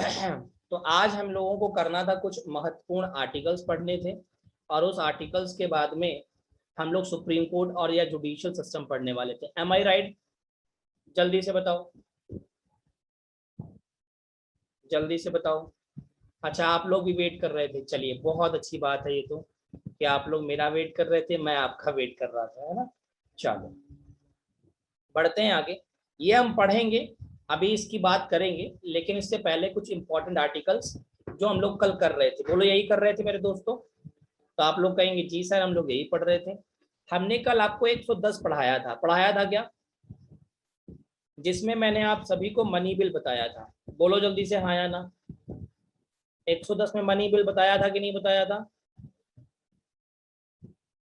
तो आज हम लोगों को करना था कुछ महत्वपूर्ण आर्टिकल्स पढ़ने थे, और उस आर्टिकल्स के बाद में हम लोग सुप्रीम कोर्ट और या जुडिशियल सिस्टम पढ़ने वाले थे। एम आई राइट? जल्दी से बताओ, जल्दी से बताओ। अच्छा, आप लोग भी वेट कर रहे थे, चलिए बहुत अच्छी बात है ये तो, कि आप लोग मेरा वेट कर रहे थे, मैं आपका वेट कर रहा था, है ना। चलो बढ़ते हैं आगे। ये हम पढ़ेंगे, अभी इसकी बात करेंगे, लेकिन इससे पहले कुछ इंपॉर्टेंट आर्टिकल्स जो हम लोग कल कर रहे थे। बोलो, यही कर रहे थे मेरे दोस्तों? तो आप लोग कहेंगे जी सर हम लोग यही पढ़ रहे थे। हमने कल आपको 110 पढ़ाया था क्या? जिसमें मैंने आप सभी को मनी बिल बताया था। बोलो जल्दी से हाँ या ना। 110 में मनी बिल बताया था कि नहीं बताया था?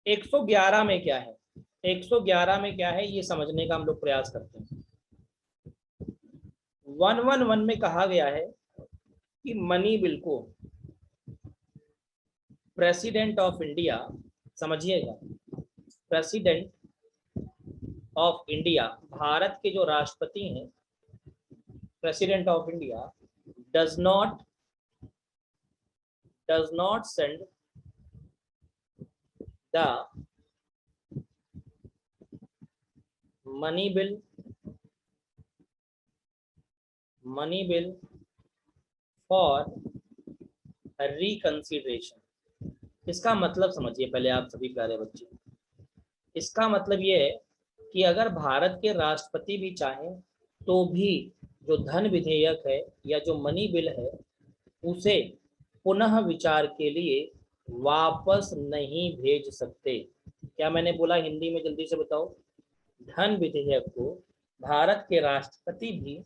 111 में क्या है, 111 में क्या है ये समझने का हम लोग प्रयास करते हैं। 111 में कहा गया है कि मनी बिल को प्रेसिडेंट ऑफ इंडिया, समझिएगा, प्रेसिडेंट ऑफ इंडिया, भारत के जो राष्ट्रपति हैं, president of India does not send the money bill for reconsideration. इसका मतलब समझिए पहले आप सभी प्यारे बच्चे। इसका मतलब ये है कि अगर भारत के राष्ट्रपति भी चाहें तो भी जो धन विधेयक है या जो मनी बिल है उसे पुनः विचार के लिए वापस नहीं भेज सकते। क्या मैंने बोला हिंदी में, जल्दी से बताओ? धन विधेयक को भारत के राष्ट्रपति भी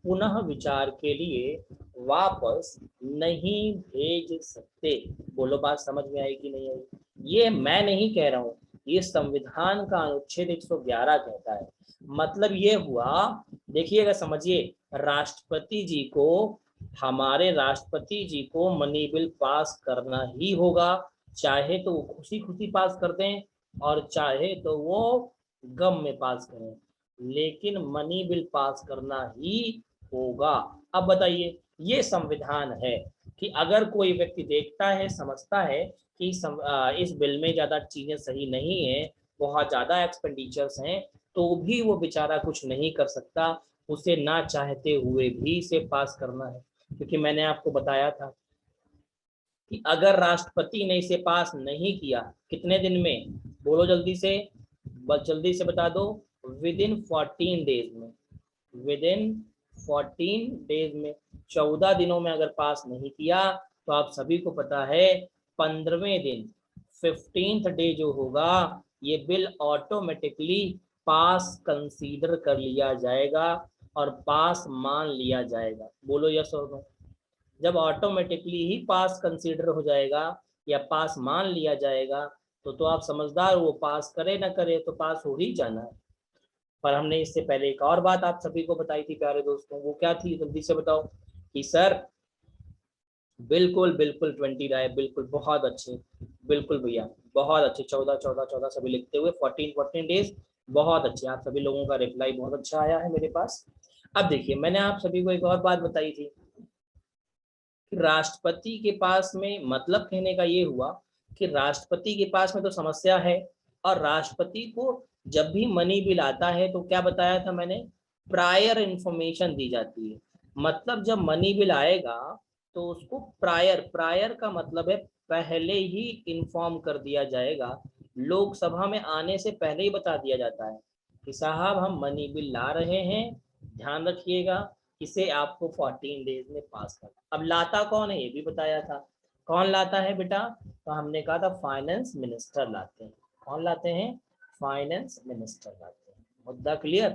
पुनः विचार के लिए वापस नहीं भेज सकते। बोलो बात समझ में आई कि नहीं आई? ये मैं नहीं कह रहा हूँ, ये संविधान का अनुच्छेद 111 कहता है। मतलब ये हुआ, देखिएगा समझिए, राष्ट्रपति जी को, हमारे राष्ट्रपति जी को मनी बिल पास करना ही होगा, चाहे तो वो खुशी खुशी पास कर दें और चाहे तो वो गम में पास करें, लेकिन मनी बिल पास करना ही होगा। अब बताइए, ये संविधान है कि अगर कोई व्यक्ति देखता है, समझता है कि इस बिल में ज्यादा चीजें सही नहीं है, बहुत ज्यादा एक्सपेंडिचर्स हैं, तो भी वो बेचारा कुछ नहीं कर सकता, उसे ना चाहते हुए भी इसे पास करना है। क्योंकि मैंने आपको बताया था कि अगर राष्ट्रपति ने इसे पास नहीं किया, कितने दिन में? बोलो जल्दी से, बस जल्दी से बता दो। विद इन 14 डेज में, विद इन 14 डेज में, 14 दिनों में अगर पास नहीं किया तो आप सभी को पता है 15वें दिन, 15th डे जो होगा, ये बिल ऑटोमेटिकली पास कंसीडर कर लिया जाएगा और पास मान लिया जाएगा। बोलो यस और नो। जब ऑटोमेटिकली ही पास कंसीडर हो जाएगा या पास मान लिया जाएगा तो आप समझदार, वो पास करे ना करे तो पास हो ही जाना है। पर हमने इससे पहले एक और बात आप सभी को बताई थी प्यारे दोस्तों, वो क्या थी जल्दी से बताओ? कि सर बिल्कुल बिल्कुल 20 राय, बिल्कुल बहुत अच्छे, बिल्कुल भैया बहुत अच्छे, 14 14 14 सभी लिखते हुए 14 डेज, बहुत अच्छे। आप सभी लोगों का रिप्लाई बहुत अच्छा आया है मेरे पास। अब देखिए, मैंने आप सभी को एक और बात बताई थी कि राष्ट्रपति के पास में, मतलब कहने का ये हुआ कि राष्ट्रपति के पास में तो समस्या है, और राष्ट्रपति को जब भी मनी बिल आता है तो क्या बताया था मैंने? प्रायर इंफॉर्मेशन दी जाती है। मतलब जब मनी बिल आएगा तो उसको प्रायर, प्रायर का मतलब है पहले ही इन्फॉर्म कर दिया जाएगा, लोकसभा में आने से पहले ही बता दिया जाता है कि साहब हम मनी बिल ला रहे हैं, ध्यान रखिएगा, इसे आपको 14 डेज में पास करना। अब लाता कौन है ये भी बताया था। कौन लाता है बेटा? तो हमने कहा था फाइनेंस मिनिस्टर लाते हैं। कौन लाते हैं? फाइनेंस मिनिस्टर लाते हैं। मुद्दा क्लियर?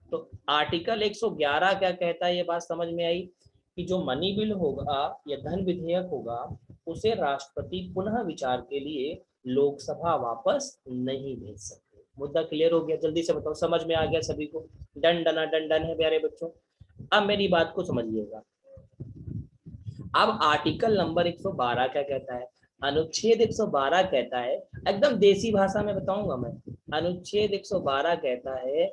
तो आर्टिकल 111 क्या कहता है, ये बात समझ में आई कि जो मनी बिल होगा या धन विधेयक होगा उसे राष्ट्रपति पुनः विचार के लिए लोकसभा वापस नहीं भेज सकते। मुद्दा क्लियर हो गया? जल्दी से बताओ, समझ में आ गया सभी को? डन डना डन डन है प्यारे बच्चों। अब मेरी बात को समझिएगा। अब आर्टिकल नंबर 112 क्या कहता है? अनुच्छेद 112 कहता है, एकदम देसी भाषा में बताऊंगा मैं, अनुच्छेद 112 कहता है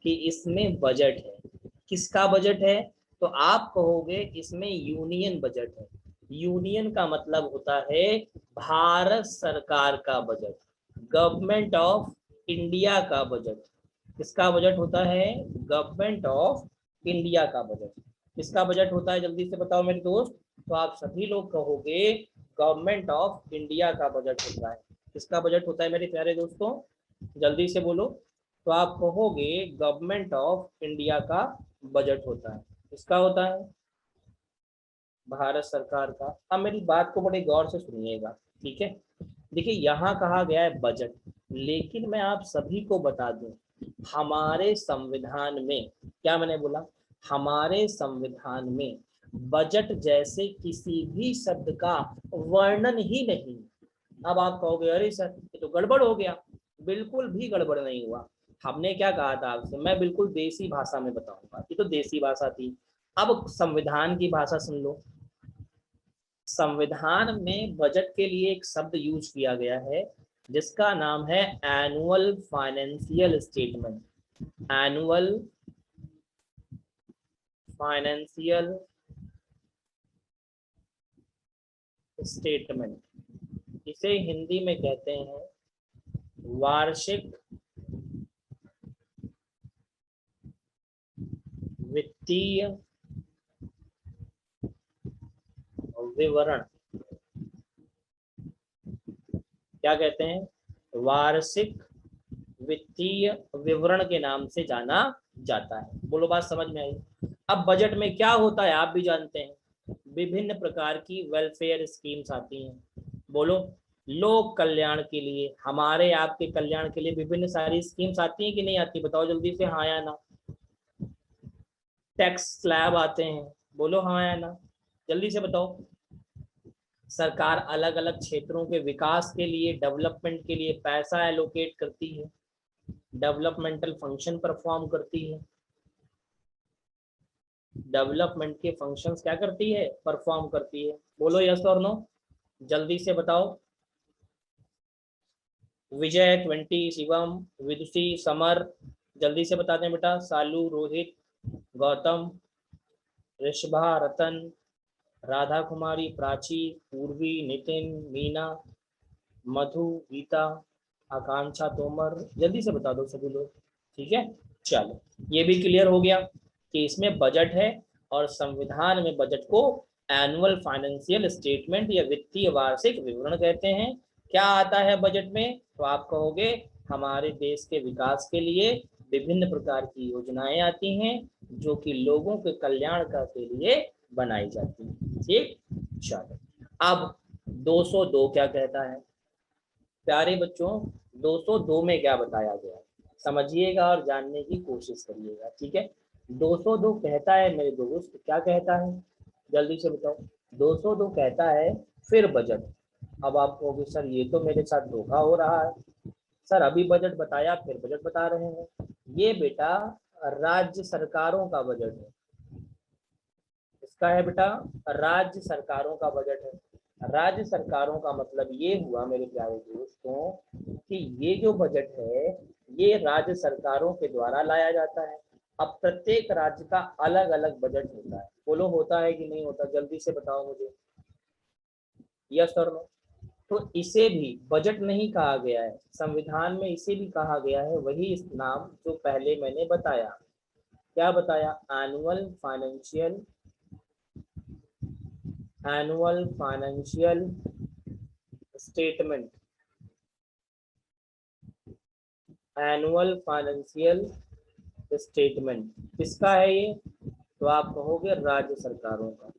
कि इसमें बजट है। किसका बजट है? तो आप कहोगे इसमें यूनियन बजट है। यूनियन का मतलब होता है भारत सरकार का बजट, गवर्नमेंट ऑफ इंडिया का बजट। किसका बजट होता है? गवर्नमेंट ऑफ इंडिया का बजट। किसका बजट होता है जल्दी से बताओ मेरे दोस्त। तो आप सभी लोग कहोगे गवर्नमेंट ऑफ इंडिया का बजट होता है। किसका बजट होता है मेरे प्यारे दोस्तों? जल्दी से बोलो। तो आप कहोगे गवर्नमेंट ऑफ इंडिया का बजट होता है। किसका होता है? भारत सरकार का। अब मेरी बात को बड़े गौर से सुनिएगा, ठीक है। देखिए यहाँ कहा गया है बजट, लेकिन मैं आप सभी को बता दूं हमारे संविधान में, क्या मैंने बोला, हमारे संविधान में बजट जैसे किसी भी शब्द का वर्णन ही नहीं। अब आप कहोगे अरे सर ये तो गड़बड़ हो गया। बिल्कुल भी गड़बड़ नहीं हुआ। हमने क्या कहा था आपसे, मैं बिल्कुल देसी भाषा में बताऊंगा, ये तो देसी भाषा थी। अब संविधान की भाषा सुन लो। संविधान में बजट के लिए एक शब्द यूज किया गया है जिसका नाम है annual financial statement. Annual financial statement, इसे हिंदी में कहते हैं वार्षिक वित्तीय विवरण। क्या कहते हैं? वार्षिक वित्तीय विवरण के नाम से जाना जाता है। बोलो बात समझ में आई? अब बजट में क्या होता है आप भी जानते हैं, विभिन्न प्रकार की वेलफेयर स्कीम्स आती हैं। बोलो, लोक कल्याण के लिए, हमारे आपके कल्याण के लिए विभिन्न सारी स्कीम्स आती हैं कि नहीं आती? बताओ जल्दी से, हाँ या ना। टैक्स स्लैब आते हैं, बोलो हाँ या ना, जल्दी से बताओ। सरकार अलग अलग क्षेत्रों के विकास के लिए, डेवलपमेंट के लिए पैसा एलोकेट करती है, डेवलपमेंटल फंक्शन परफॉर्म करती है। डेवलपमेंट के फंक्शंस क्या करती है? परफॉर्म करती है। बोलो यस और नो, जल्दी से बताओ। विजय, 20, शिवम, विदुषी, समर, जल्दी से बता दें बेटा। सालू, रोहित, गौतम, ऋषभा, रतन, राधा कुमारी, प्राची, पूर्वी, नितिन, मीना, मधु, गीता, आकांक्षा, तोमर, जल्दी से बता दो सभी लोग, ठीक है। चलो ये भी क्लियर हो गया कि इसमें बजट है और संविधान में बजट को एनुअल फाइनेंशियल स्टेटमेंट या वित्तीय वार्षिक विवरण कहते हैं। क्या आता है बजट में? तो आप कहोगे हमारे देश के विकास के लिए विभिन्न प्रकार की योजनाएं आती हैं जो कि लोगों के कल्याण का के लिए बनाई जाती है, ठीक। चलो अब 202 क्या कहता है प्यारे बच्चों? 202 में क्या बताया गया समझिएगा और जानने की कोशिश करिएगा, ठीक है। 202 कहता है मेरे दोस्त, क्या कहता है जल्दी से बताओ। 202 कहता है फिर बजट। अब आप कहोगे सर ये तो मेरे साथ धोखा हो रहा है, सर अभी बजट बताया फिर बजट बता रहे हैं। ये बेटा राज्य सरकारों का बजट है। इसका है बेटा राज्य सरकारों का बजट है। राज्य सरकारों का मतलब ये हुआ मेरे प्यारे दोस्तों कि ये जो बजट है ये राज्य सरकारों के द्वारा लाया जाता है। अब प्रत्येक राज्य का अलग अलग बजट होता है। बोलो होता है कि नहीं होता? जल्दी से बताओ मुझे, यस और नो। तो इसे भी बजट नहीं कहा गया है, संविधान में इसे भी कहा गया है वही इस नाम जो पहले मैंने बताया। क्या बताया? Annual financial, annual financial statement. Annual financial statement किसका है ये? तो आप कहोगे राज्य सरकारों का।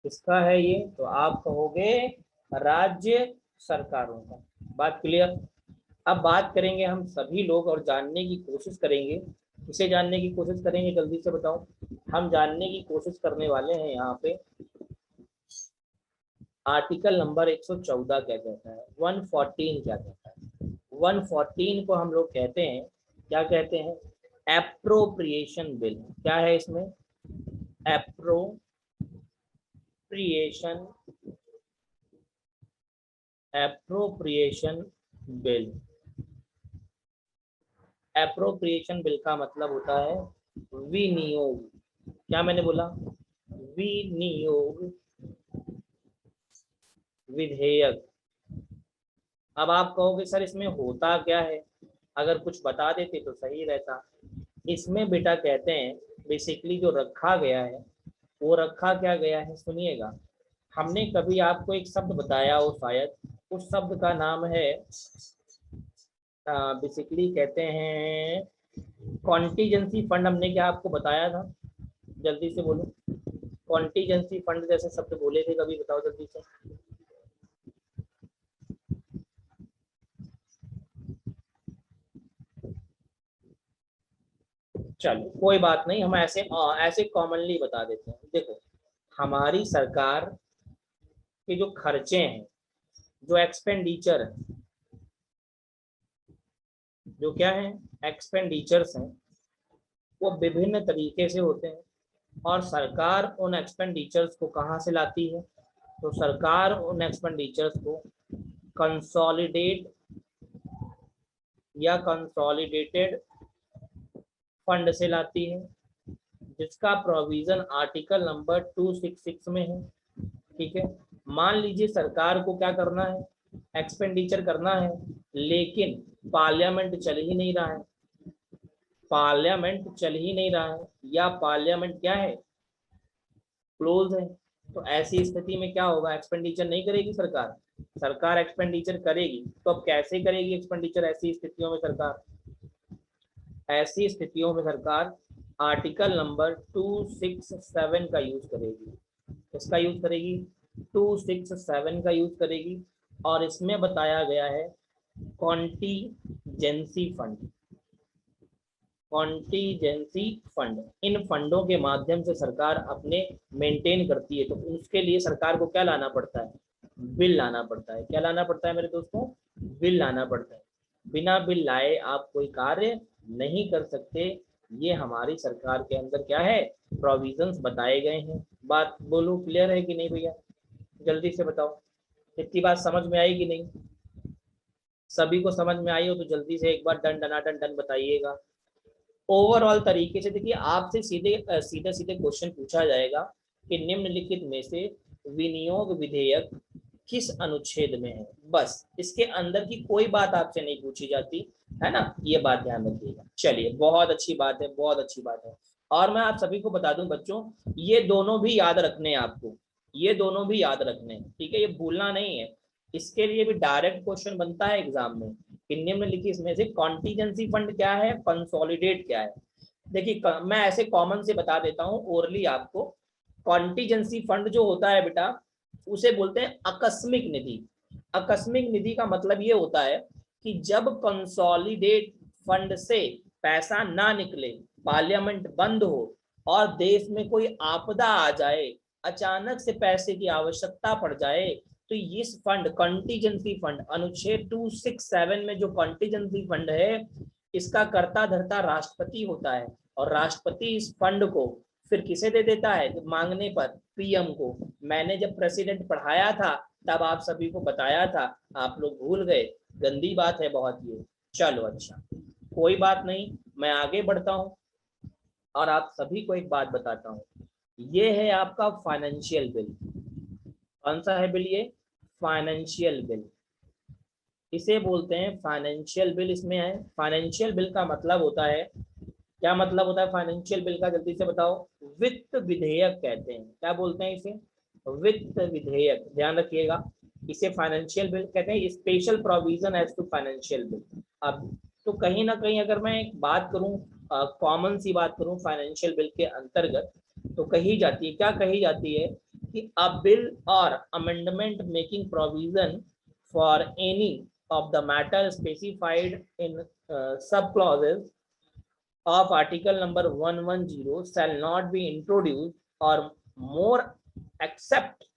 किसका है ये? तो आप कहोगे राज्य सरकारों का। बात क्लियर? अब बात करेंगे हम सभी लोग और जानने की कोशिश करेंगे। इसे जानने की कोशिश करेंगे, जल्दी से बताओ। हम जानने की कोशिश करने वाले हैं यहाँ पे आर्टिकल नंबर 114 क्या कहता है, 114 क्या कहता है। 114 को हम लोग कहते हैं, क्या कहते हैं? Appropriation bill. क्या है इसमें? Appropriation, appropriation bill. Appropriation bill का मतलब होता है विनियोग। क्या मैंने बोला? विनियोग विधेयक। अब आप कहोगे सर इसमें होता क्या है, अगर कुछ बता देते तो सही रहता। इसमें बेटा कहते हैं बेसिकली जो रखा गया है वो रखा क्या गया है, सुनिएगा। हमने कभी आपको एक शब्द बताया हो शायद, उस शब्द का नाम है बेसिकली कहते हैं कॉन्टीजेंसी फंड। हमने क्या आपको बताया था? जल्दी से बोलो। कॉन्टीजेंसी फंड जैसे शब्द बोले थे कभी, बताओ जल्दी से। चलो कोई बात नहीं, हम ऐसे ऐसे कॉमनली बता देते हैं। देखो, हमारी सरकार के जो खर्चे हैं, जो एक्सपेंडिचर है, जो क्या है एक्सपेंडिचर्स हैं, वो विभिन्न तरीके से होते हैं। और सरकार उन एक्सपेंडिचर्स को कहाँ से लाती है? तो सरकार उन एक्सपेंडिचर्स को कंसोलिडेट या कंसोलिडेटेड फंड से लाती है, जिसका प्रोविजन आर्टिकल नंबर 266 में है। ठीक है, मान लीजिए सरकार को क्या करना है, एक्सपेंडिचर करना है, लेकिन पार्लियामेंट चल ही नहीं रहा है, पार्लियामेंट चल ही नहीं रहा है, या पार्लियामेंट क्या है, क्लोज है। तो ऐसी स्थिति में क्या होगा, एक्सपेंडिचर नहीं करेगी सरकार। सरकार एक्सपेंडिचर करेगी तो अब कैसे करेगी एक्सपेंडिचर ऐसी स्थितियों में सरकार? ऐसी स्थितियों में सरकार आर्टिकल नंबर 267 का यूज करेगी। इसका यूज करेगी 267 का यूज करेगी। और इसमें बताया गया है कॉन्टीजेंसी फंड। कॉन्टीजेंसी फंड, इन फंडों के माध्यम से सरकार अपने मेंटेन करती है। तो उसके लिए सरकार को क्या लाना पड़ता है? बिल लाना पड़ता है। क्या लाना पड़ता है मेरे दोस्तों? बिल लाना पड़ता है। बिना बिल लाए आप कोई कार्य नहीं कर सकते। ये हमारी सरकार के अंदर क्या है, प्रोविजंस बताए गए हैं। बात बोलो, क्लियर है कि नहीं भैया? जल्दी से बताओ, इतनी बात समझ में आई कि नहीं? सभी को समझ में आई हो तो जल्दी से एक बार डन डना डन डन बताइएगा। ओवरऑल तरीके से देखिए, आपसे सीधे सीधे सीधे क्वेश्चन पूछा जाएगा कि निम्नलिखित में से विनियोग विधेयक किस अनुच्छेद में है। बस इसके अंदर की कोई बात आपसे नहीं पूछी जाती है ना, ये बात ध्यान रखिएगा। चलिए, बहुत अच्छी बात है, बहुत अच्छी बात है। और मैं आप सभी को बता दूं बच्चों, ये दोनों भी याद रखने हैं आपको, ये दोनों भी याद रखने हैं, ठीक है, ये भूलना नहीं है। इसके लिए भी डायरेक्ट क्वेश्चन बनता है एग्जाम में कि निम्नलिखित इसमें से कॉन्टीजेंसी फंड क्या है, कंसोलिडेट क्या है। देखिए, मैं ऐसे कॉमन से बता देता हूँ ओरली आपको। कॉन्टीजेंसी फंड जो होता है बेटा, उसे बोलते हैं आकस्मिक निधि। आकस्मिक निधि का मतलब ये होता है कि जब कंसोलिडेट फंड से पैसा ना निकले, पार्लियामेंट बंद हो और देश में कोई आपदा आ जाए, अचानक से पैसे की आवश्यकता पड़ जाए, तो इस फंड कॉन्टीजेंसी फंड अनुच्छेद 267 में जो कॉन्टीजेंसी फंड है, इसका कर्ता धर्ता राष्ट्रपति होता है। और राष्ट्रपति इस फंड को फिर किसे दे देता है मांगने पर? पीएम को। मैंने जब प्रेसिडेंट पढ़ाया था तब आप सभी को बताया था, आप लोग भूल गए। गंदी बात है बहुत ये। चलो अच्छा, कोई बात नहीं, मैं आगे बढ़ता हूँ और आप सभी को एक बात बताता हूँ। ये है आपका फाइनेंशियल बिल। कौन सा है बिल ये? Financial bill. इसे बोलते हैं फाइनेंशियल बिल। इसमें है, फाइनेंशियल बिल का मतलब होता है, क्या मतलब होता है फाइनेंशियल बिल का, जल्दी से बताओ? वित्त विधेयक कहते हैं। क्या बोलते हैं इसे? वित्त विधेयक। ध्यान रखिएगा, इसे फाइनेंशियल बिल कहते हैं, special provision as to financial bill. अब तो कहीं ना कहीं अगर मैं एक बात करूं, कॉमन सी बात करूं फाइनेंशियल बिल के अंतर्गत, तो कही जाती है, क्या कही जाती है कि अ बिल और amendment making provision for any of the matter specified in sub clauses of article number 110 shall not be introduced or more accept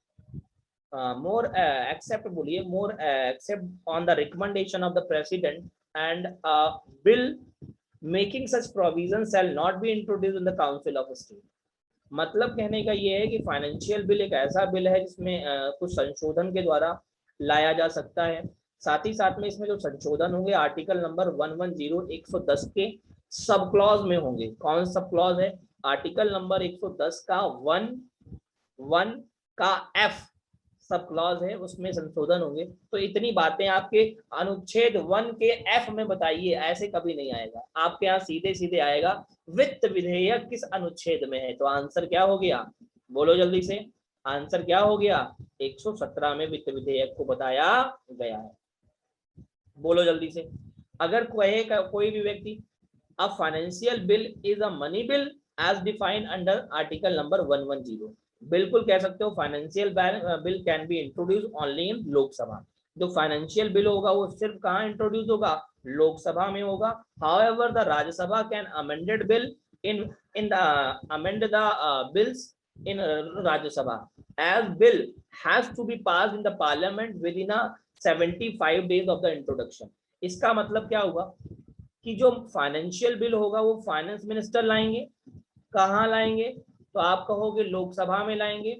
बोलिए more accept on the recommendation of the president, and a bill making such provisions shall not be introduced in the council of state। मतलब कहने का ये है कि financial bill एक ऐसा bill है जिसमें कुछ संशोधन के द्वारा लाया जा सकता है। साथ ही साथ में इसमें जो संशोधन होंगे आर्टिकल नंबर 110 110 के सब क्लॉज में होंगे। कौन सब क्लॉज है? आर्टिकल नंबर 110 का 1 का F सब क्लॉज है, उसमें संशोधन होंगे। तो इतनी बातें आपके अनुच्छेद 1 के F में बताइए, ऐसे कभी नहीं आएगा आपके यहाँ, सीधे सीधे आएगा वित्त विधेयक किस अनुच्छेद में है। तो आंसर क्या हो गया, बोलो जल्दी से, आंसर क्या हो गया, 117 में वित्त विधेयक को बताया गया है। बोलो जल्दी से। अगर कोई भी व्यक्ति, a financial bill is a money bill as defined under article number 110, बिल्कुल कह सकते हो financial bill can be introduce only in Lok Sabha. जो फाइनेंशियल बिल होगा वो सिर्फ कहाँ इंट्रोड्यूस होगा, लोकसभा में होगा। However the Rajya Sabha can amended bill in the amend the bills in Rajya Sabha as bill has to be passed in the parliament within 75 days of the introduction. इसका मतलब क्या हुआ कि जो फाइनेंशियल बिल होगा वो फाइनेंस मिनिस्टर लाएंगे, कहाँ लाएंगे, तो आप कहोगे लोकसभा में लाएंगे।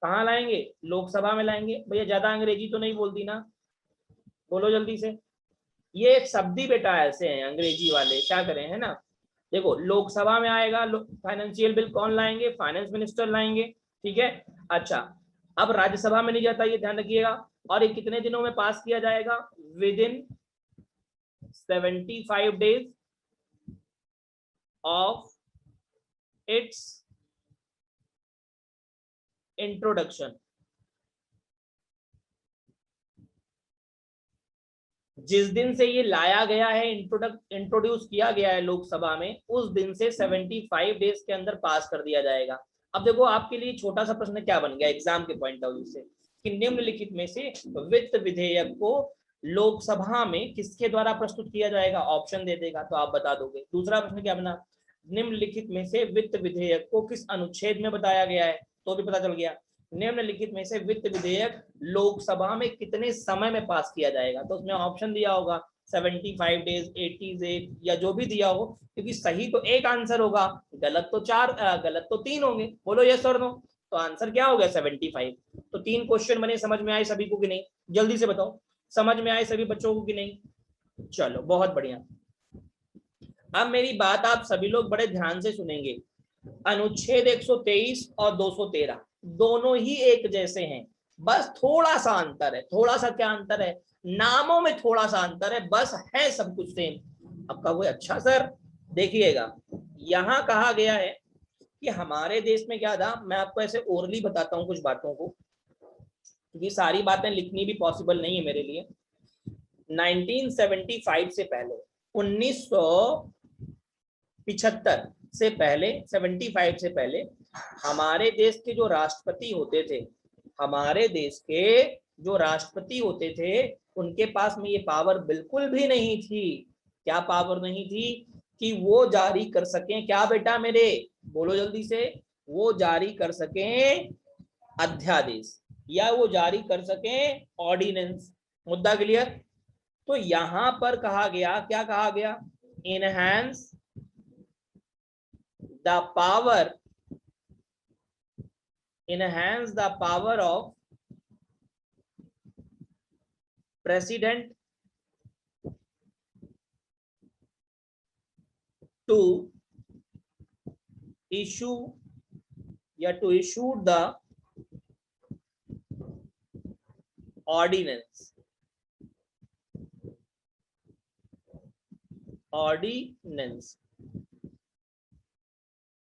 कहाँ लाएंगे, लोकसभा में लाएंगे। भैया ज्यादा अंग्रेजी तो नहीं बोलती ना, बोलो जल्दी से। ये एक शब्द ही बेटा ऐसे हैं अंग्रेजी वाले, क्या करें, है ना। देखो लोकसभा में आएगा फाइनेंशियल बिल, कौन लाएंगे, फाइनेंस मिनिस्टर लाएंगे, ठीक है। अच्छा, अब राज्यसभा में नहीं जाता, ये ध्यान रखिएगा। और ये कितने दिनों में पास किया जाएगा, with in 75 days of its introduction. जिस दिन से ये लाया गया है, इंट्रोड्यूस किया गया है लोकसभा में, उस दिन से 75 डेज के अंदर पास कर दिया जाएगा। अब देखो आपके लिए छोटा सा प्रश्न क्या बन गया एग्जाम के पॉइंट ऑफ व्यू से, कि निम्नलिखित में से वित्त विधेयक को लोकसभा में किसके द्वारा प्रस्तुत किया जाएगा, ऑप्शन दे देगा तो आप बता दोगे। दूसरा प्रश्न क्या बना, निम्नलिखित में से वित्त विधेयक को किस अनुच्छेद में बताया गया है, तो भी पता चल गया। निम्नलिखित में से वित्त विधेयक लोकसभा में कितने समय में पास किया जाएगा, तो उसमें ऑप्शन दिया होगा 75 डेज, 80 डेज, या जो भी दिया हो, क्योंकि सही तो एक आंसर होगा, गलत तो 3 होंगे। बोलो यस और नो, तो आंसर क्या हो गया 75। तो 3 क्वेश्चन बने, समझ में आए सभी को कि नहीं, जल्दी से बताओ, समझ में आए सभी बच्चों को कि नहीं। चलो बहुत बढ़िया। अब मेरी बात आप सभी लोग बड़े ध्यान से सुनेंगे। अनुच्छेद 123 और 213 दोनों ही एक जैसे हैं, बस थोड़ा सा अंतर है। थोड़ा सा क्या अंतर है, नामों में थोड़ा सा अंतर है, बस है सब कुछ सेम। अब कहोगे अच्छा सर, देखिएगा यहां कहा गया है कि हमारे देश में क्या था, मैं आपको ऐसे ओरली बताता हूं कुछ बातों को, क्योंकि सारी बातें लिखनी भी पॉसिबल नहीं है मेरे लिए। 1975 से पहले, 1975 से पहले, 75 से पहले हमारे देश के जो राष्ट्रपति होते थे, हमारे देश के जो राष्ट्रपति होते थे, उनके पास में ये पावर बिल्कुल भी नहीं थी। क्या पावर नहीं थी, कि वो जारी कर सकें, क्या बेटा मेरे, बोलो जल्दी से, वो जारी कर सकें अध्यादेश, या वो जारी कर सकें ऑर्डिनेंस। मुद्दा क्लियर। तो यहां पर कहा गया, क्या कहा गया, enhance the power, enhance the power of president to issue या to issue the ordinance,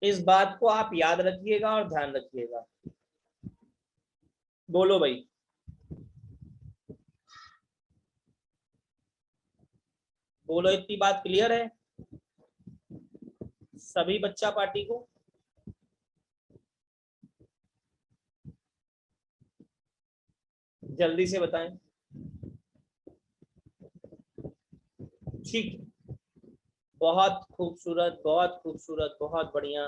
इस बात को आप याद रखिएगा और ध्यान रखिएगा। बोलो भाई, बोलो, इतनी बात क्लियर है सभी बच्चा पार्टी को। जल्दी से बताएं। ठीक, बहुत खूबसूरत, बहुत खूबसूरत, बहुत बढ़िया।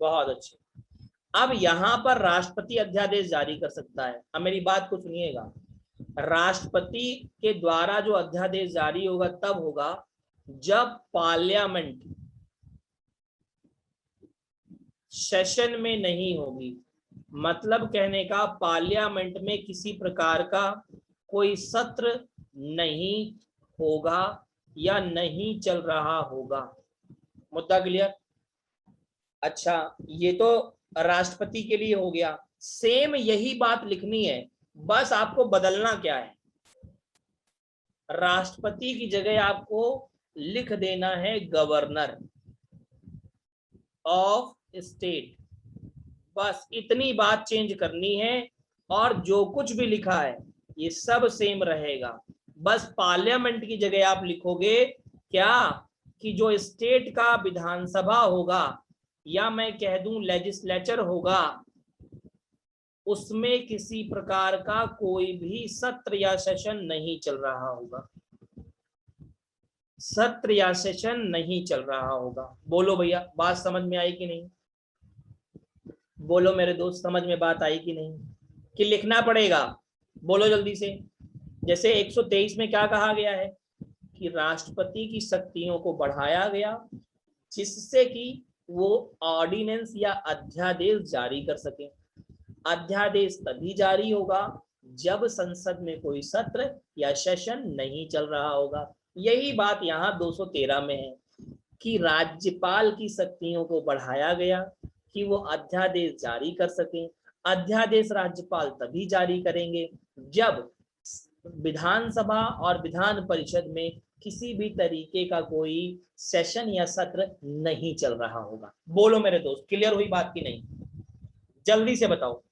बहुत अच्छे। अब यहां पर राष्ट्रपति अध्यादेश जारी कर सकता है। अब मेरी बात को सुनिएगा, राष्ट्रपति के द्वारा जो अध्यादेश जारी होगा तब होगा जब पार्लियामेंट सेशन में नहीं होगी। मतलब कहने का, पार्लियामेंट में किसी प्रकार का कोई सत्र नहीं होगा या नहीं चल रहा होगा। मुद्दा क्लियर। अच्छा, ये तो राष्ट्रपति के लिए हो गया। सेम यही बात लिखनी है, बस आपको बदलना क्या है, राष्ट्रपति की जगह आपको लिख देना है गवर्नर ऑफ स्टेट। बस इतनी बात चेंज करनी है, और जो कुछ भी लिखा है ये सब सेम रहेगा। बस पार्लियामेंट की जगह आप लिखोगे क्या, कि जो स्टेट का विधानसभा होगा, या मैं कह दूं लेजिस्लेचर होगा, उसमें किसी प्रकार का कोई भी सत्र या सेशन नहीं चल रहा होगा। सत्र या सेशन नहीं चल रहा होगा। बोलो भैया, बात समझ में आई कि नहीं? बोलो मेरे दोस्त, समझ में बात आई कि नहीं? कि लिखना पड़ेगा? बोलो जल्दी से। जैसे 123 में क्या कहा गया है कि राष्ट्रपति की शक्तियों को बढ़ाया गया, जिससे कि वो ऑर्डिनेंस या अध्यादेश जारी कर सके। अध्यादेश तभी जारी होगा जब संसद में कोई सत्र या सेशन नहीं चल रहा होगा। यही बात यहाँ 213 में है कि राज्यपाल की शक्तियों को बढ़ाया गया कि वो अध्यादेश जारी कर सके। अध्यादेश राज्यपाल तभी जारी करेंगे जब विधानसभा और विधान परिषद में किसी भी तरीके का कोई सेशन या सत्र नहीं चल रहा होगा। बोलो मेरे दोस्त, क्लियर हुई बात की नहीं? जल्दी से बताओ,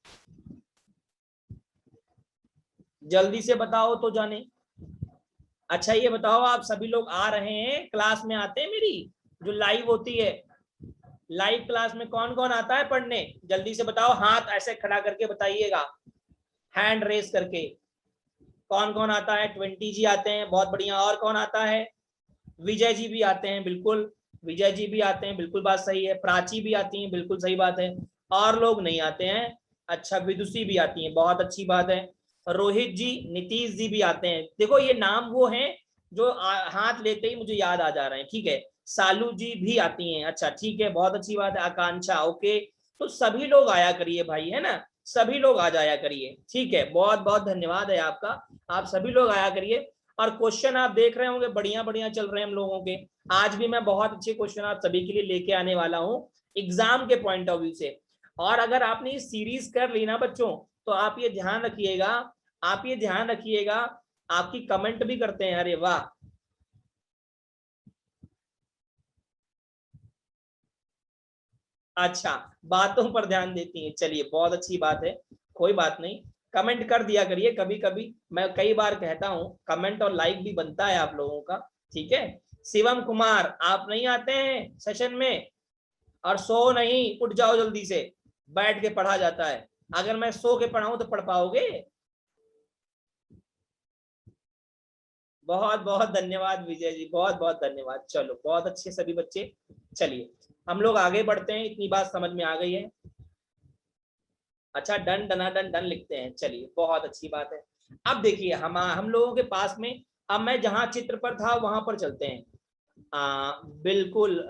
जल्दी से बताओ तो जाने। अच्छा ये बताओ, आप सभी लोग आ रहे हैं, क्लास में आते हैं मेरी जो लाइव होती है? लाइव क्लास में कौन कौन आता है पढ़ने? जल्दी से बताओ, हाथ ऐसे खड़ा करके बताइएगा, हैंड रेस करके। कौन कौन आता है? 20 जी आते हैं, बहुत बढ़िया। और कौन आता है? विजय जी भी आते हैं, बिल्कुल विजय जी भी आते हैं, बिल्कुल बात सही है। प्राची भी आती हैं, बिल्कुल सही बात है। और लोग नहीं आते हैं? अच्छा, विदुषी भी आती हैं, बहुत अच्छी बात है। रोहित जी, नीतीश जी भी आते हैं। देखो ये नाम वो हैं जो हाथ लेते ही मुझे याद आ जा रहे हैं, ठीक है। सालू जी भी आती हैं, अच्छा ठीक है, बहुत अच्छी बात है। आकांक्षा, ओके। तो सभी लोग आया करिए भाई, है ना, सभी लोग आ जाया करिए, ठीक है। बहुत बहुत धन्यवाद है आपका, आप सभी लोग आया करिए। और क्वेश्चन आप देख रहे होंगे बढ़िया बढ़िया चल रहे हैं हम लोगों के। आज भी मैं बहुत अच्छे क्वेश्चन आप सभी के लिए लेके आने वाला हूँ एग्जाम के पॉइंट ऑफ व्यू से। और अगर आपने ये सीरीज कर ली ना बच्चों, तो आप ये ध्यान रखिएगा, आप ये ध्यान रखिएगा, आपकी कमेंट भी करते हैं, अरे वाह। अच्छा, बातों पर ध्यान देती हैं, चलिए बहुत अच्छी बात है। कोई बात नहीं, कमेंट कर दिया करिए। कभी कभी मैं कई बार कहता हूँ, कमेंट और लाइक भी बनता है आप लोगों का, ठीक है। शिवम कुमार, आप नहीं आते हैं सेशन में? और सो नहीं, उठ जाओ जल्दी से, बैठ के पढ़ा जाता है। अगर मैं सो के पढ़ाऊं तो पढ़ पाओगे? बहुत बहुत धन्यवाद विजय जी, बहुत बहुत धन्यवाद। चलो बहुत अच्छे सभी बच्चे। चलिए हम लोग आगे बढ़ते हैं, इतनी बात समझ में आ गई है। अच्छा, डन डना डन डन लिखते हैं, चलिए बहुत अच्छी बात है। अब देखिए हम लोगों के पास में, अब मैं जहां चित्र पर था वहां पर चलते हैं। बिल्कुल,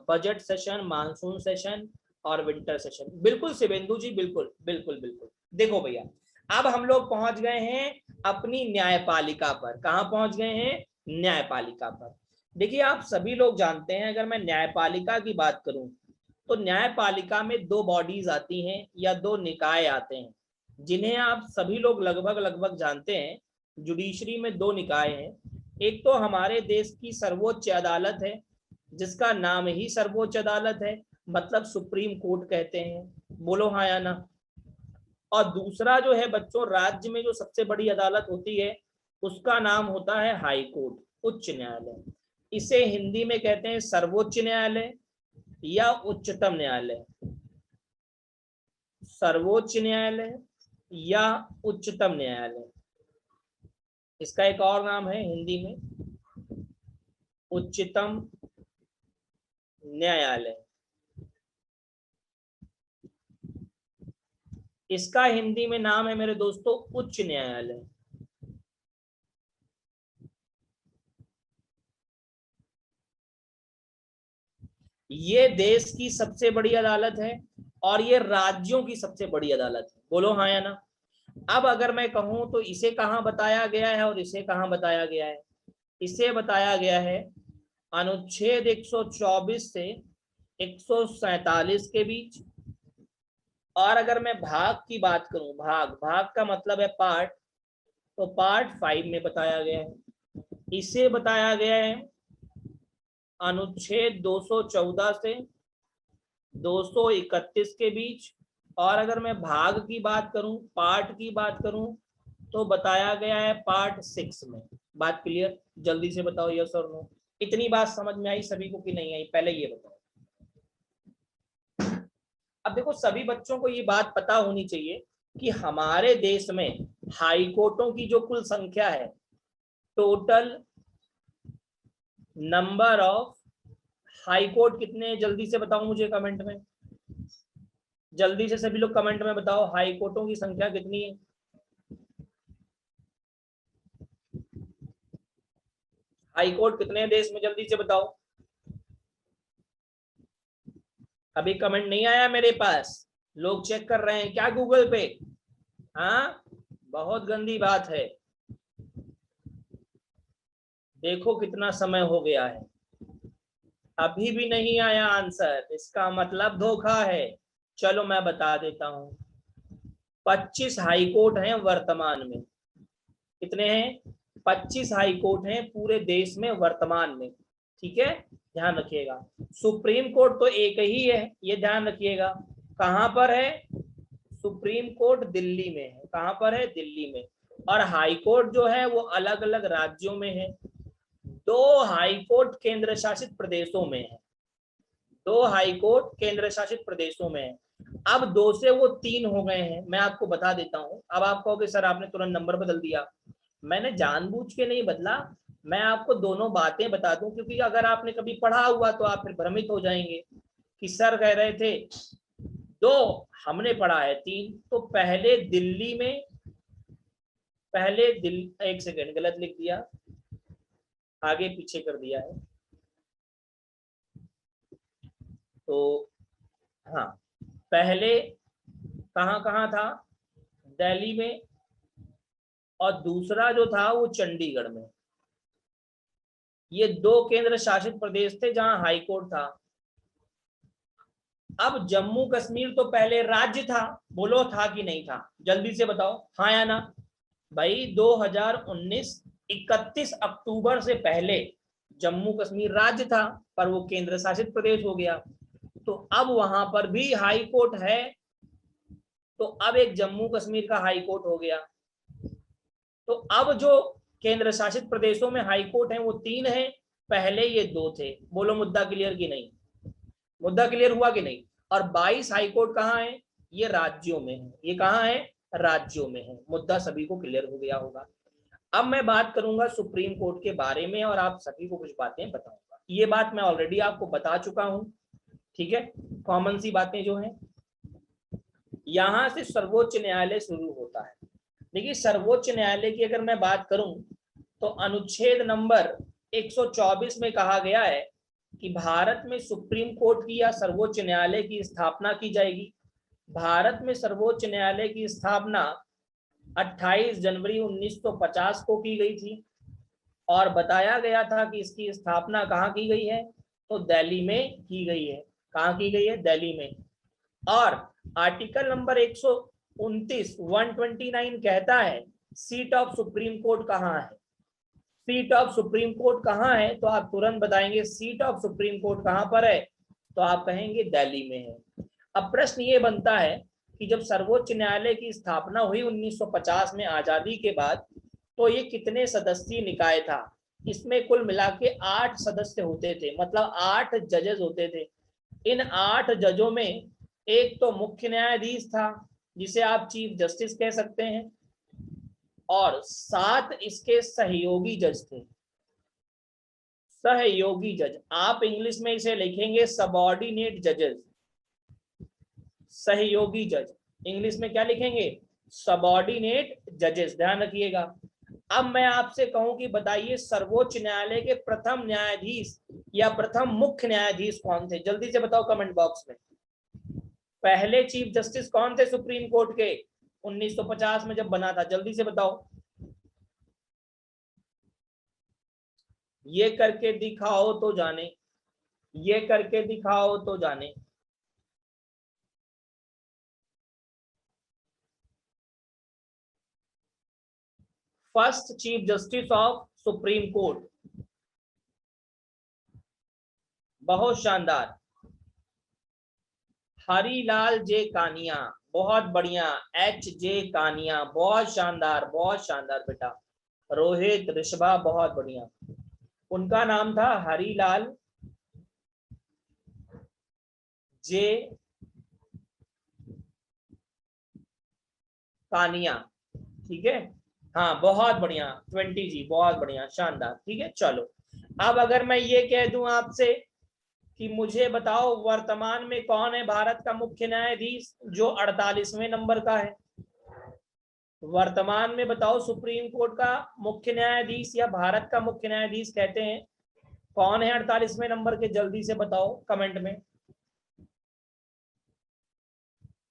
बजट सेशन, मानसून सेशन और विंटर सेशन, बिल्कुल शिवेंदु जी, बिल्कुल बिल्कुल बिल्कुल। देखो भैया, अब हम लोग पहुंच गए हैं अपनी न्यायपालिका पर। कहां पहुंच गए हैं? न्यायपालिका पर। देखिए आप सभी लोग जानते हैं, अगर मैं न्यायपालिका की बात करूं, तो न्यायपालिका में दो बॉडीज आती हैं या दो निकाय आते हैं, जिन्हें आप सभी लोग लगभग लगभग जानते हैं। जुडिशरी में दो निकाय हैं। एक तो हमारे देश की सर्वोच्च अदालत है, जिसका नाम ही सर्वोच्च अदालत है, मतलब सुप्रीम कोर्ट कहते हैं। बोलो हाँ या ना? और दूसरा जो है बच्चों, राज्य में जो सबसे बड़ी अदालत होती है, उसका नाम होता है हाई कोर्ट, उच्च न्यायालय। इसे हिंदी में कहते हैं सर्वोच्च न्यायालय या उच्चतम न्यायालय। सर्वोच्च न्यायालय या उच्चतम न्यायालय, इसका एक और नाम है हिंदी में उच्चतम न्यायालय। इसका हिंदी में नाम है मेरे दोस्तों उच्च न्यायालय। ये देश की सबसे बड़ी अदालत है और ये राज्यों की सबसे बड़ी अदालत है। बोलो हाँ या ना? अब अगर मैं कहूं तो इसे कहाँ बताया गया है और इसे कहाँ बताया गया है? इसे बताया गया है अनुच्छेद 124 से 147 के बीच। और अगर मैं भाग की बात करूं, भाग भाग का मतलब है पार्ट, तो पार्ट 5 में बताया गया है। इसे बताया गया है अनुच्छेद 214 से 231 के बीच। और अगर मैं भाग की बात करूं, पार्ट की बात करूं, तो बताया गया है पार्ट 6 में। बात क्लियर? जल्दी से बताओ यस और नो। इतनी बात समझ में आई सभी को कि नहीं आई, पहले ये बताओ। अब देखो, सभी बच्चों को ये बात पता होनी चाहिए कि हमारे देश में हाई कोर्टों की जो कुल संख्या है, total number of high court कितने हैं? जल्दी से बताओ मुझे कमेंट में, जल्दी से सभी लोग कमेंट में बताओ हाई कोर्टों की संख्या कितनी है। हाई कोर्ट कितने हैं देश में? जल्दी से बताओ। अभी कमेंट नहीं आया मेरे पास, लोग चेक कर रहे हैं क्या गूगल पे? हाँ, बहुत गंदी बात है। देखो कितना समय हो गया है, अभी भी नहीं आया आंसर, इसका मतलब धोखा है। चलो मैं बता देता हूं, 25 हाई कोर्ट हैं वर्तमान में। कितने हैं? 25 हाई कोर्ट हैं पूरे देश में वर्तमान में। ठीक है, ध्यान रखिएगा। सुप्रीम कोर्ट तो एक ही है, ये ध्यान रखिएगा। कहां पर है? सुप्रीम कोर्ट दिल्ली में है। कहां पर है? दिल्ली में। और हाई कोर्ट जो है वो अलग अलग राज्यों में है। 2 हाई कोर्ट केंद्र शासित प्रदेशों में है। 2 हाई कोर्ट केंद्र शासित प्रदेशों में है। अब 2 से वो 3 हो गए हैं, मैं आपको बता देता हूं। अब आप कहोगे सर आपने तुरंत नंबर बदल दिया। मैंने जानबूझ के नहीं बदला, मैं आपको दोनों बातें बता दूं, क्योंकि अगर आपने कभी पढ़ा हुआ तो आप फिर भ्रमित हो जाएंगे कि सर कह रहे थे 2, हमने पढ़ा है 3। तो पहले दिल्ली में, पहले एक सेकेंड, गलत लिख दिया, आगे पीछे कर दिया है। तो हाँ, पहले कहाँ कहाँ था? दिल्ली में, और दूसरा जो था वो चंडीगढ़ में। ये 2 केंद्र शासित प्रदेश थे जहां हाई कोर्ट था। अब जम्मू कश्मीर तो पहले राज्य था, बोलो था कि नहीं था? जल्दी से बताओ, हाँ या ना? भाई 2019 31 अक्टूबर से पहले जम्मू कश्मीर राज्य था, पर वो केंद्र शासित प्रदेश हो गया। तो अब वहां पर भी हाई कोर्ट है, तो अब एक जम्मू कश्मीर का हाई कोर्ट हो गया। तो अब जो केंद्र शासित प्रदेशों में हाई कोर्ट है वो 3 है, पहले ये 2 थे। बोलो मुद्दा क्लियर कि नहीं? मुद्दा क्लियर हुआ कि नहीं? और 22 हाई कोर्ट कहाँ है? ये राज्यों में है। ये कहाँ है? राज्यों में है। मुद्दा सभी को क्लियर हो गया होगा। अब मैं बात करूंगा सुप्रीम कोर्ट के बारे में और आप सभी को कुछ बातें बताऊंगा। ये बात मैं ऑलरेडी आपको बता चुका हूं, ठीक है, कॉमन सी बातें जो हैं। यहां से सर्वोच्च न्यायालय शुरू होता है। देखिए, सर्वोच्च न्यायालय की अगर मैं बात करूं तो अनुच्छेद नंबर 124 में कहा गया है कि भारत में सुप्रीम कोर्ट की या सर्वोच्च न्यायालय की स्थापना की जाएगी। भारत में सर्वोच्च न्यायालय की स्थापना 28 जनवरी 1950 को की गई थी, और बताया गया था कि इसकी स्थापना कहाँ की गई है? तो दिल्ली में की गई है। कहाँ की गई है? दिल्ली में। और आर्टिकल नंबर 129 129 कहता है सीट ऑफ सुप्रीम कोर्ट कहाँ है? सीट ऑफ सुप्रीम कोर्ट कहाँ है? तो आप तुरंत बताएंगे सीट ऑफ सुप्रीम कोर्ट कहाँ पर है, तो आप कहेंगे दिल्ली में है। अब प्रश्न ये बनता है कि जब सर्वोच्च न्यायालय की स्थापना हुई 1950 में आजादी के बाद, तो ये कितने सदस्यीय निकाय था? इसमें कुल मिला के 8 सदस्य होते थे, मतलब 8 जजेस होते थे। इन 8 जजों में एक तो मुख्य न्यायाधीश था, जिसे आप चीफ जस्टिस कह सकते हैं, और 7 इसके सहयोगी जज थे। सहयोगी जज, आप इंग्लिश में इसे लिखेंगे सबऑर्डिनेट जजेस। सहयोगी जज इंग्लिश में क्या लिखेंगे? सबऑर्डिनेट जजेस, ध्यान रखिएगा। अब मैं आपसे कहूं कि बताइए सर्वोच्च न्यायालय के प्रथम न्यायाधीश या प्रथम मुख्य न्यायाधीश कौन थे? जल्दी से बताओ कमेंट बॉक्स में। पहले चीफ जस्टिस कौन थे सुप्रीम कोर्ट के? 1950 में जब बना था, जल्दी से बताओ। ये करके दिखाओ तो जाने, ये करके दिखाओ तो जाने। First chief justice of supreme court, बहुत शानदार, हरीलाल जे कानिया, बहुत बढ़िया। एच जे कानिया, बहुत शानदार, बहुत शानदार बेटा। रोहित ऋषभा, बहुत बढ़िया। उनका नाम था हरीलाल जे कानिया, ठीक है। हाँ बहुत बढ़िया 20 जी, बहुत बढ़िया, शानदार, ठीक है। चलो अब अगर मैं ये कह दूं आपसे कि मुझे बताओ वर्तमान में कौन है भारत का मुख्य न्यायाधीश जो 48वें नंबर का है। वर्तमान में बताओ सुप्रीम कोर्ट का मुख्य न्यायाधीश या भारत का मुख्य न्यायाधीश कहते हैं, कौन है 48वें नंबर के, जल्दी से बताओ कमेंट में।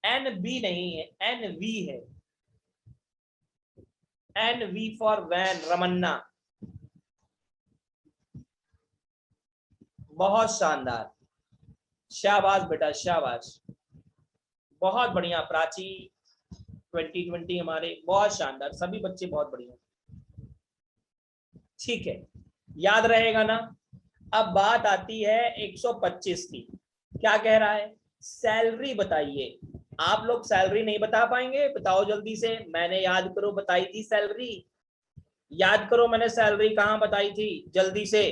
एन बी नहीं है, एन वी है, N V for van, Ramanna. बहुत शानदार, शाबाश बेटा शाबाश, बहुत बढ़िया। प्राची 2020 हमारे, बहुत शानदार, सभी बच्चे बहुत बढ़िया, ठीक है, याद रहेगा ना। अब बात आती है 125 की, क्या कह रहा है, सैलरी बताइए। आप लोग सैलरी नहीं बता पाएंगे, बताओ जल्दी से, मैंने याद करो बताई थी सैलरी, याद करो मैंने सैलरी कहां बताई थी, जल्दी से।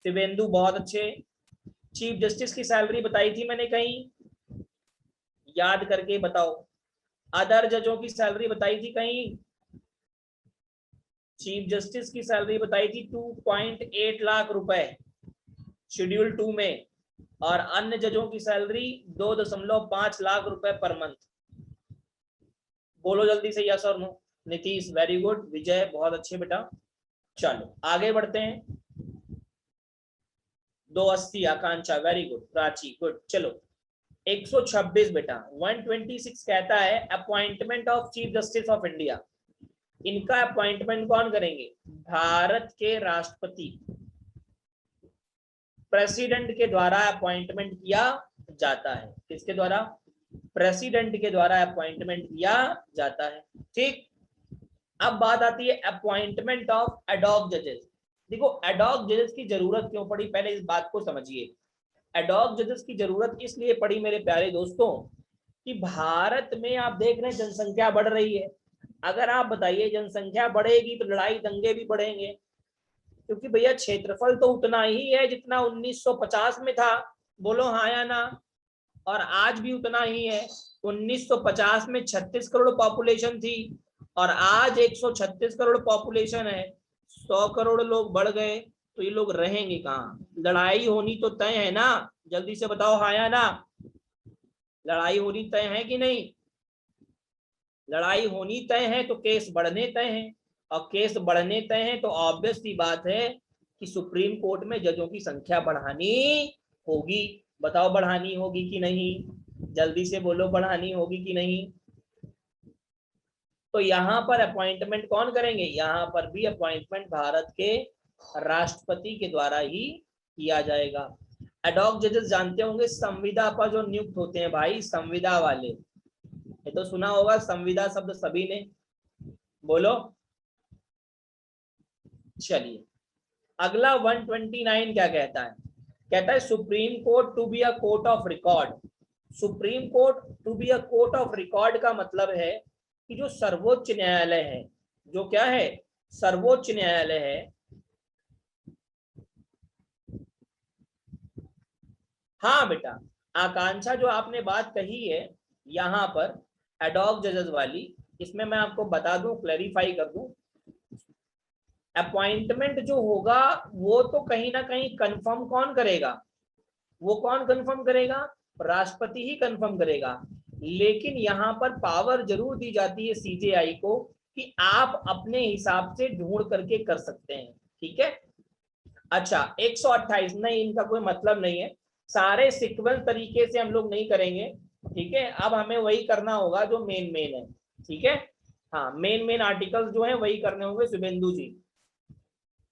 शिवेंदु बहुत अच्छे, चीफ जस्टिस की सैलरी बताई थी मैंने कहीं, याद करके बताओ। अदर जजों की सैलरी बताई थी कहीं, चीफ जस्टिस की सैलरी बताई थी 2.8 लाख रुपए शेड्यूल 2 में, और अन्य जजों की सैलरी 2.5 लाख रुपए पर मंथ। बोलो जल्दी से यस और नो। नीतीश वेरी गुड, विजय बहुत अच्छे बेटा। चलो आगे बढ़ते हैं। 280 आकांक्षा वेरी गुड, प्राची गुड। चलो 126 बेटा, 126 कहता है appointment of chief justice of India. इनका अपॉइंटमेंट कौन करेंगे, भारत के राष्ट्रपति, प्रेसिडेंट के द्वारा अपॉइंटमेंट किया जाता है। किसके द्वारा, प्रेसिडेंट के द्वारा अपॉइंटमेंट किया जाता है, ठीक। अब बात आती है अपॉइंटमेंट ऑफ एडॉक जजेस। देखो एडॉक जजेस की जरूरत क्यों पड़ी, पहले इस बात को समझिए। एडॉक जजेस की जरूरत इसलिए पड़ी मेरे प्यारे दोस्तों कि भारत में आप देख रहे हैं जनसंख्या बढ़ रही है। अगर आप बताइए जनसंख्या बढ़ेगी तो लड़ाई दंगे भी बढ़ेंगे, क्योंकि भैया क्षेत्रफल तो उतना ही है जितना 1950 में था, बोलो हाँ या ना। और आज भी उतना ही है। 1950 में 36 करोड़ पॉपुलेशन थी और आज 136 करोड़ पॉपुलेशन है। 100 करोड़ लोग बढ़ गए तो ये लोग रहेंगे कहाँ, लड़ाई होनी तो तय है ना, जल्दी से बताओ हाँ या ना। लड़ाई होनी तय है कि नहीं, लड़ाई होनी तय है तो केस बढ़ने तय है, और केस बढ़ने तय है तो ऑब्वियस सी बात है कि सुप्रीम कोर्ट में जजों की संख्या बढ़ानी होगी। बताओ बढ़ानी होगी कि नहीं, जल्दी से बोलो बढ़ानी होगी कि नहीं। तो यहाँ पर अपॉइंटमेंट कौन करेंगे, यहाँ पर भी अपॉइंटमेंट भारत के राष्ट्रपति के द्वारा ही किया जाएगा। एडॉक जजेस जानते होंगे संविदा पर जो नियुक्त होते हैं भाई, संविदा वाले, ये तो सुना होगा संविदा शब्द सभी ने, बोलो। चलिए अगला 129 क्या कहता है, कहता है Supreme Court to be a court of record. Supreme Court to be a court of record का मतलब है कि जो सर्वोच्च न्यायालय है, जो क्या है, सर्वोच्च न्यायालय है, हाँ बेटा आकांक्षा जो आपने बात कही है यहाँ पर एडॉक जजेस वाली, इसमें मैं आपको बता दूं, क्लैरिफाई कर दूं, अपॉइंटमेंट जो होगा वो तो कहीं ना कहीं कंफर्म कौन करेगा, वो कौन कंफर्म करेगा, राष्ट्रपति ही कंफर्म करेगा। लेकिन यहाँ पर पावर जरूर दी जाती है सीजेआई को कि आप अपने हिसाब से ढूंढ करके कर सकते हैं, ठीक है। अच्छा 128 नहीं, इनका कोई मतलब नहीं है, सारे सिक्वेंस तरीके से हम लोग नहीं करेंगे, ठीक है। अब हमें वही करना होगा जो मेन है। ठीक है। हाँ, मेन आर्टिकल्स जो है वही करने होंगे शुभेंदु जी।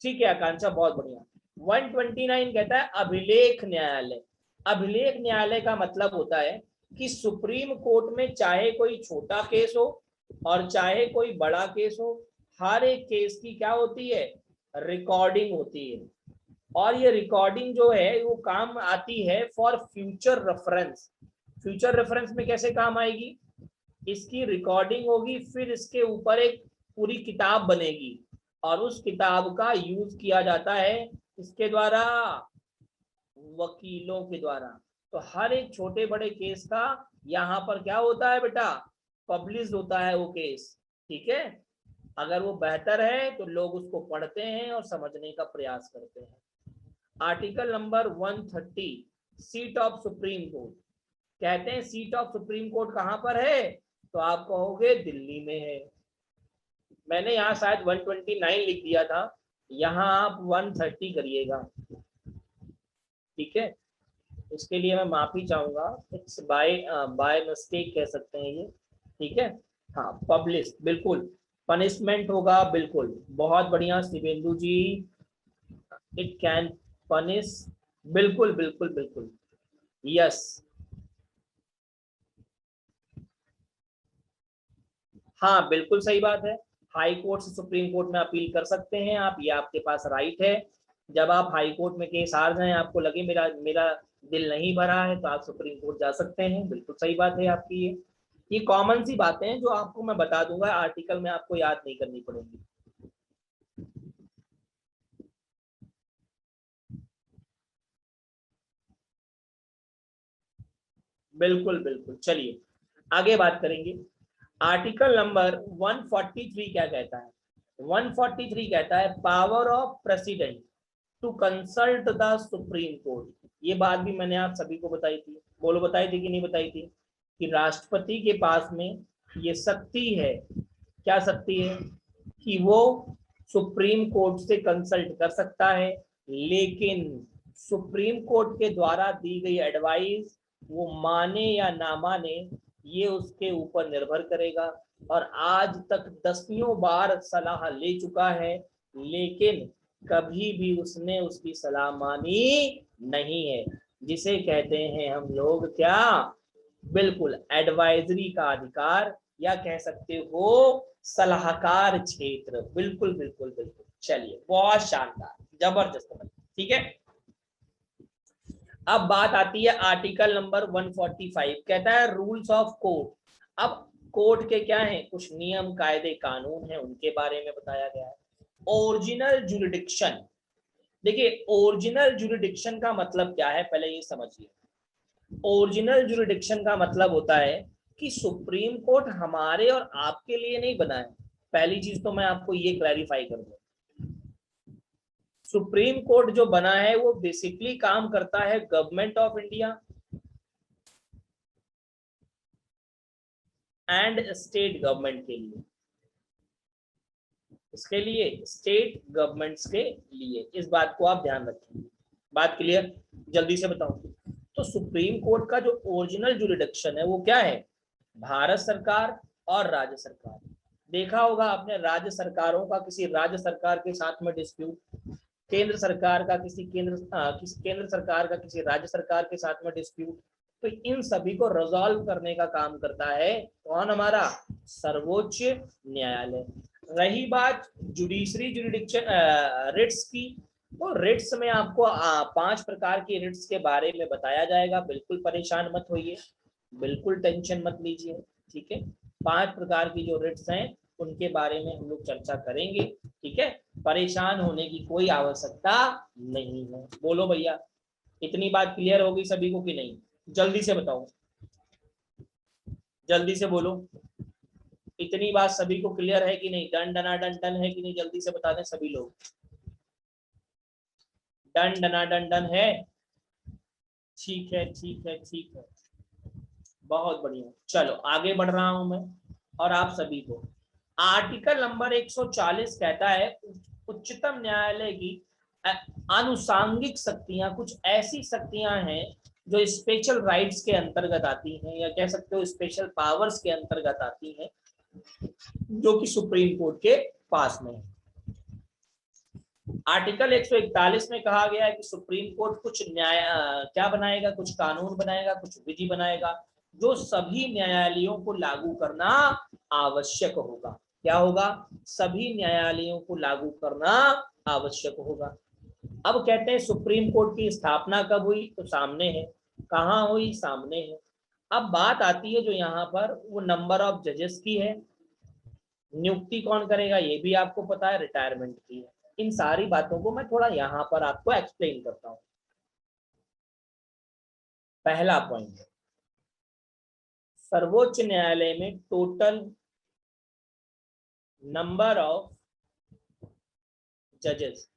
ठीक है आकांक्षा, बहुत बढ़िया। 129 कहता है अभिलेख न्यायालय। अभिलेख न्यायालय का मतलब होता है कि सुप्रीम कोर्ट में चाहे कोई छोटा केस हो और चाहे कोई बड़ा केस हो, हर एक केस की क्या होती है, रिकॉर्डिंग होती है। और ये रिकॉर्डिंग जो है वो काम आती है for future reference. Future reference में कैसे काम आएगी, इसकी रिकॉर्डिंग होगी, फिर इसके ऊपर एक पूरी किताब बनेगी और उस किताब का यूज किया जाता है इसके द्वारा, वकीलों के द्वारा। तो हर एक छोटे बड़े केस का यहाँ पर क्या होता है बेटा, पब्लिश होता है वो केस। ठीक है, अगर वो बेहतर है तो लोग उसको पढ़ते हैं और समझने का प्रयास करते हैं। Article number 130, seat of supreme court. कहते हैं सीट ऑफ सुप्रीम कोर्ट कहां पर है, तो आप कहोगे दिल्ली में है। मैंने यहाँ शायद 129 लिख दिया था, यहाँ आप 130 करिएगा। ठीक है, इसके लिए मैं माफी चाहूंगा, इट्स बाय मिस्टेक कह सकते हैं ये। ठीक है, हाँ पब्लिश, बिल्कुल पनिशमेंट होगा, बिल्कुल बहुत बढ़िया शिवेंदु जी, इट कैन पनिश, बिल्कुल बिल्कुल बिल्कुल, यस। हाँ बिल्कुल सही बात है, हाई कोर्ट से सुप्रीम कोर्ट में अपील कर सकते हैं आप, ये आपके पास राइट है। जब आप हाई कोर्ट में केस हार जाए, आपको लगे मेरा मेरा दिल नहीं भरा है, तो आप सुप्रीम कोर्ट जा सकते हैं, बिल्कुल सही बात है आपकी। ये कॉमन सी बातें हैं जो आपको मैं बता दूंगा, आर्टिकल में आपको याद नहीं करनी पड़ेगी। बिल्कुल बिल्कुल, चलिए आगे बात करेंगे। आर्टिकल नंबर 143 क्या कहता है, 143 कहता है power of President to consult the Supreme Court. ये बात भी मैंने आप सभी को बताई थी, बोलो बताई थी कि नहीं बताई थी, कि राष्ट्रपति के पास में ये शक्ति है, क्या शक्ति है, कि वो सुप्रीम कोर्ट से कंसल्ट कर सकता है, लेकिन सुप्रीम कोर्ट के द्वारा दी गई एडवाइस वो माने या ना माने, ये उसके ऊपर निर्भर करेगा। और आज तक दसियों बार सलाह ले चुका है, लेकिन कभी भी उसने उसकी सलाह मानी नहीं है, जिसे कहते हैं हम लोग क्या, बिल्कुल एडवाइजरी का अधिकार, या कह सकते हो सलाहकार क्षेत्र। बिल्कुल बिल्कुल बिल्कुल, चलिए बहुत शानदार, जबरदस्त। ठीक है, अब बात आती है आर्टिकल नंबर 145, कहता है रूल्स ऑफ कोर्ट। अब कोर्ट के क्या है, कुछ नियम कायदे कानून है, उनके बारे में बताया गया है। ओरिजिनल जुरिडिक्शन, देखिए ओरिजिनल जुरिडिक्शन का मतलब क्या है, पहले ये समझिए। ओरिजिनल जुरिडिक्शन का मतलब होता है कि सुप्रीम कोर्ट हमारे और आपके लिए नहीं बना है। पहली चीज तो मैं आपको ये क्लैरिफाई कर दूं, सुप्रीम कोर्ट जो बना है वो बेसिकली काम करता है government of India and state government के लिए, इसके लिए स्टेट गवर्नमेंट्स के लिए, इस बात को आप ध्यान रखेंगे। बात क्लियर, जल्दी से बताऊं, तो सुप्रीम कोर्ट का जो ओरिजिनल जुरिडिक्शन है वो क्या है, भारत सरकार और राज्य सरकार। देखा होगा आपने, राज्य सरकारों का किसी राज्य सरकार के साथ में डिस्प्यूट, केंद्र सरकार का किसी केंद्र सरकार का किसी राज्य सरकार के साथ में डिस्प्यूट, तो इन सभी को रिजॉल्व करने का काम करता है कौन, हमारा सर्वोच्च न्यायालय। रही बात जुडिशरी जुरिडिक्शन रिट्स की, तो रिट्स में आपको 5 प्रकार की रिट्स के बारे में बताया जाएगा, बिल्कुल परेशान मत होइए, बिल्कुल टेंशन मत लीजिए। ठीक है, 5 प्रकार की जो रिट्स हैं उनके बारे में हम लोग चर्चा करेंगे। ठीक है, परेशान होने की कोई आवश्यकता नहीं है। बोलो भैया, इतनी बात क्लियर होगी सभी को कि नहीं, जल्दी से बताओ, जल्दी से बोलो, इतनी बात सभी को क्लियर है कि नहीं, डन डना डन डन है कि नहीं, जल्दी से बता दें सभी लोग, डन डना डन डन है। ठीक है ठीक है ठीक है, बहुत बढ़िया, चलो आगे बढ़ रहा हूं मैं और आप सभी को। आर्टिकल नंबर 140 कहता है उच्चतम न्यायालय की आनुषांगिक शक्तियां, कुछ ऐसी शक्तियां हैं जो स्पेशल राइट्स के अंतर्गत आती हैं, या कह सकते हो स्पेशल पावर्स के अंतर्गत आती हैं, जो कि सुप्रीम कोर्ट के पास में है। आर्टिकल 141 में कहा गया है कि सुप्रीम कोर्ट कुछ न्याय क्या बनाएगा, कुछ कानून बनाएगा, कुछ विधि बनाएगा जो सभी न्यायालयों को लागू करना आवश्यक होगा। क्या होगा? सभी न्यायालयों को लागू करना आवश्यक होगा। अब कहते हैं सुप्रीम कोर्ट की स्थापना कब हुई, तो सामने है। कहाँ हुई? सामने है। अब बात आती है जो यहाँ पर वो नंबर ऑफ जजेस की है, नियुक्ति कौन करेगा ये भी आपको पता है, रिटायरमेंट की है। इन सारी बातों को मैं थोड़ा यहाँ पर आपको एक्सप्लेन करता हूँ। पहला पॉइंट, सर्वोच्च न्यायालय में टोटल नंबर ऑफ जजेस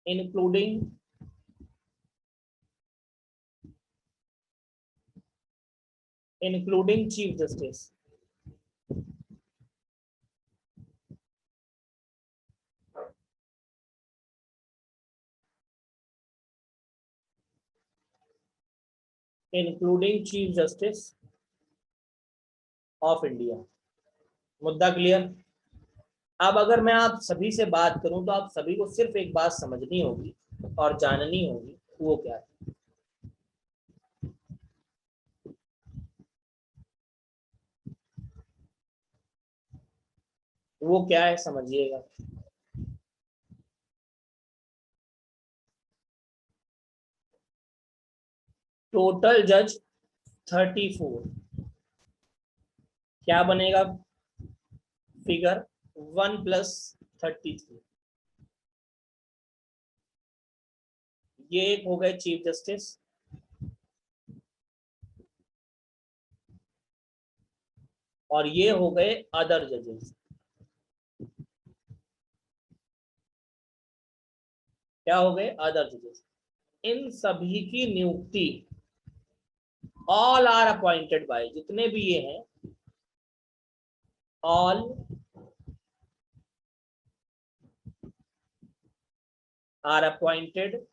including chief justice of India. मुद्दा क्लियर? अब अगर मैं आप सभी से बात करूं तो आप सभी को सिर्फ एक बात समझनी होगी और जाननी होगी, वो क्या है। वो क्या है समझिएगा। टोटल जज 34, क्या बनेगा फिगर? 1 + 33। ये एक हो गए चीफ जस्टिस, और ये हो गए अदर जजेस। क्या हो गए? अदर जजेस। इन सभी की नियुक्ति ऑल आर अपॉइंटेड बाय, जितने भी ये हैं all are appointed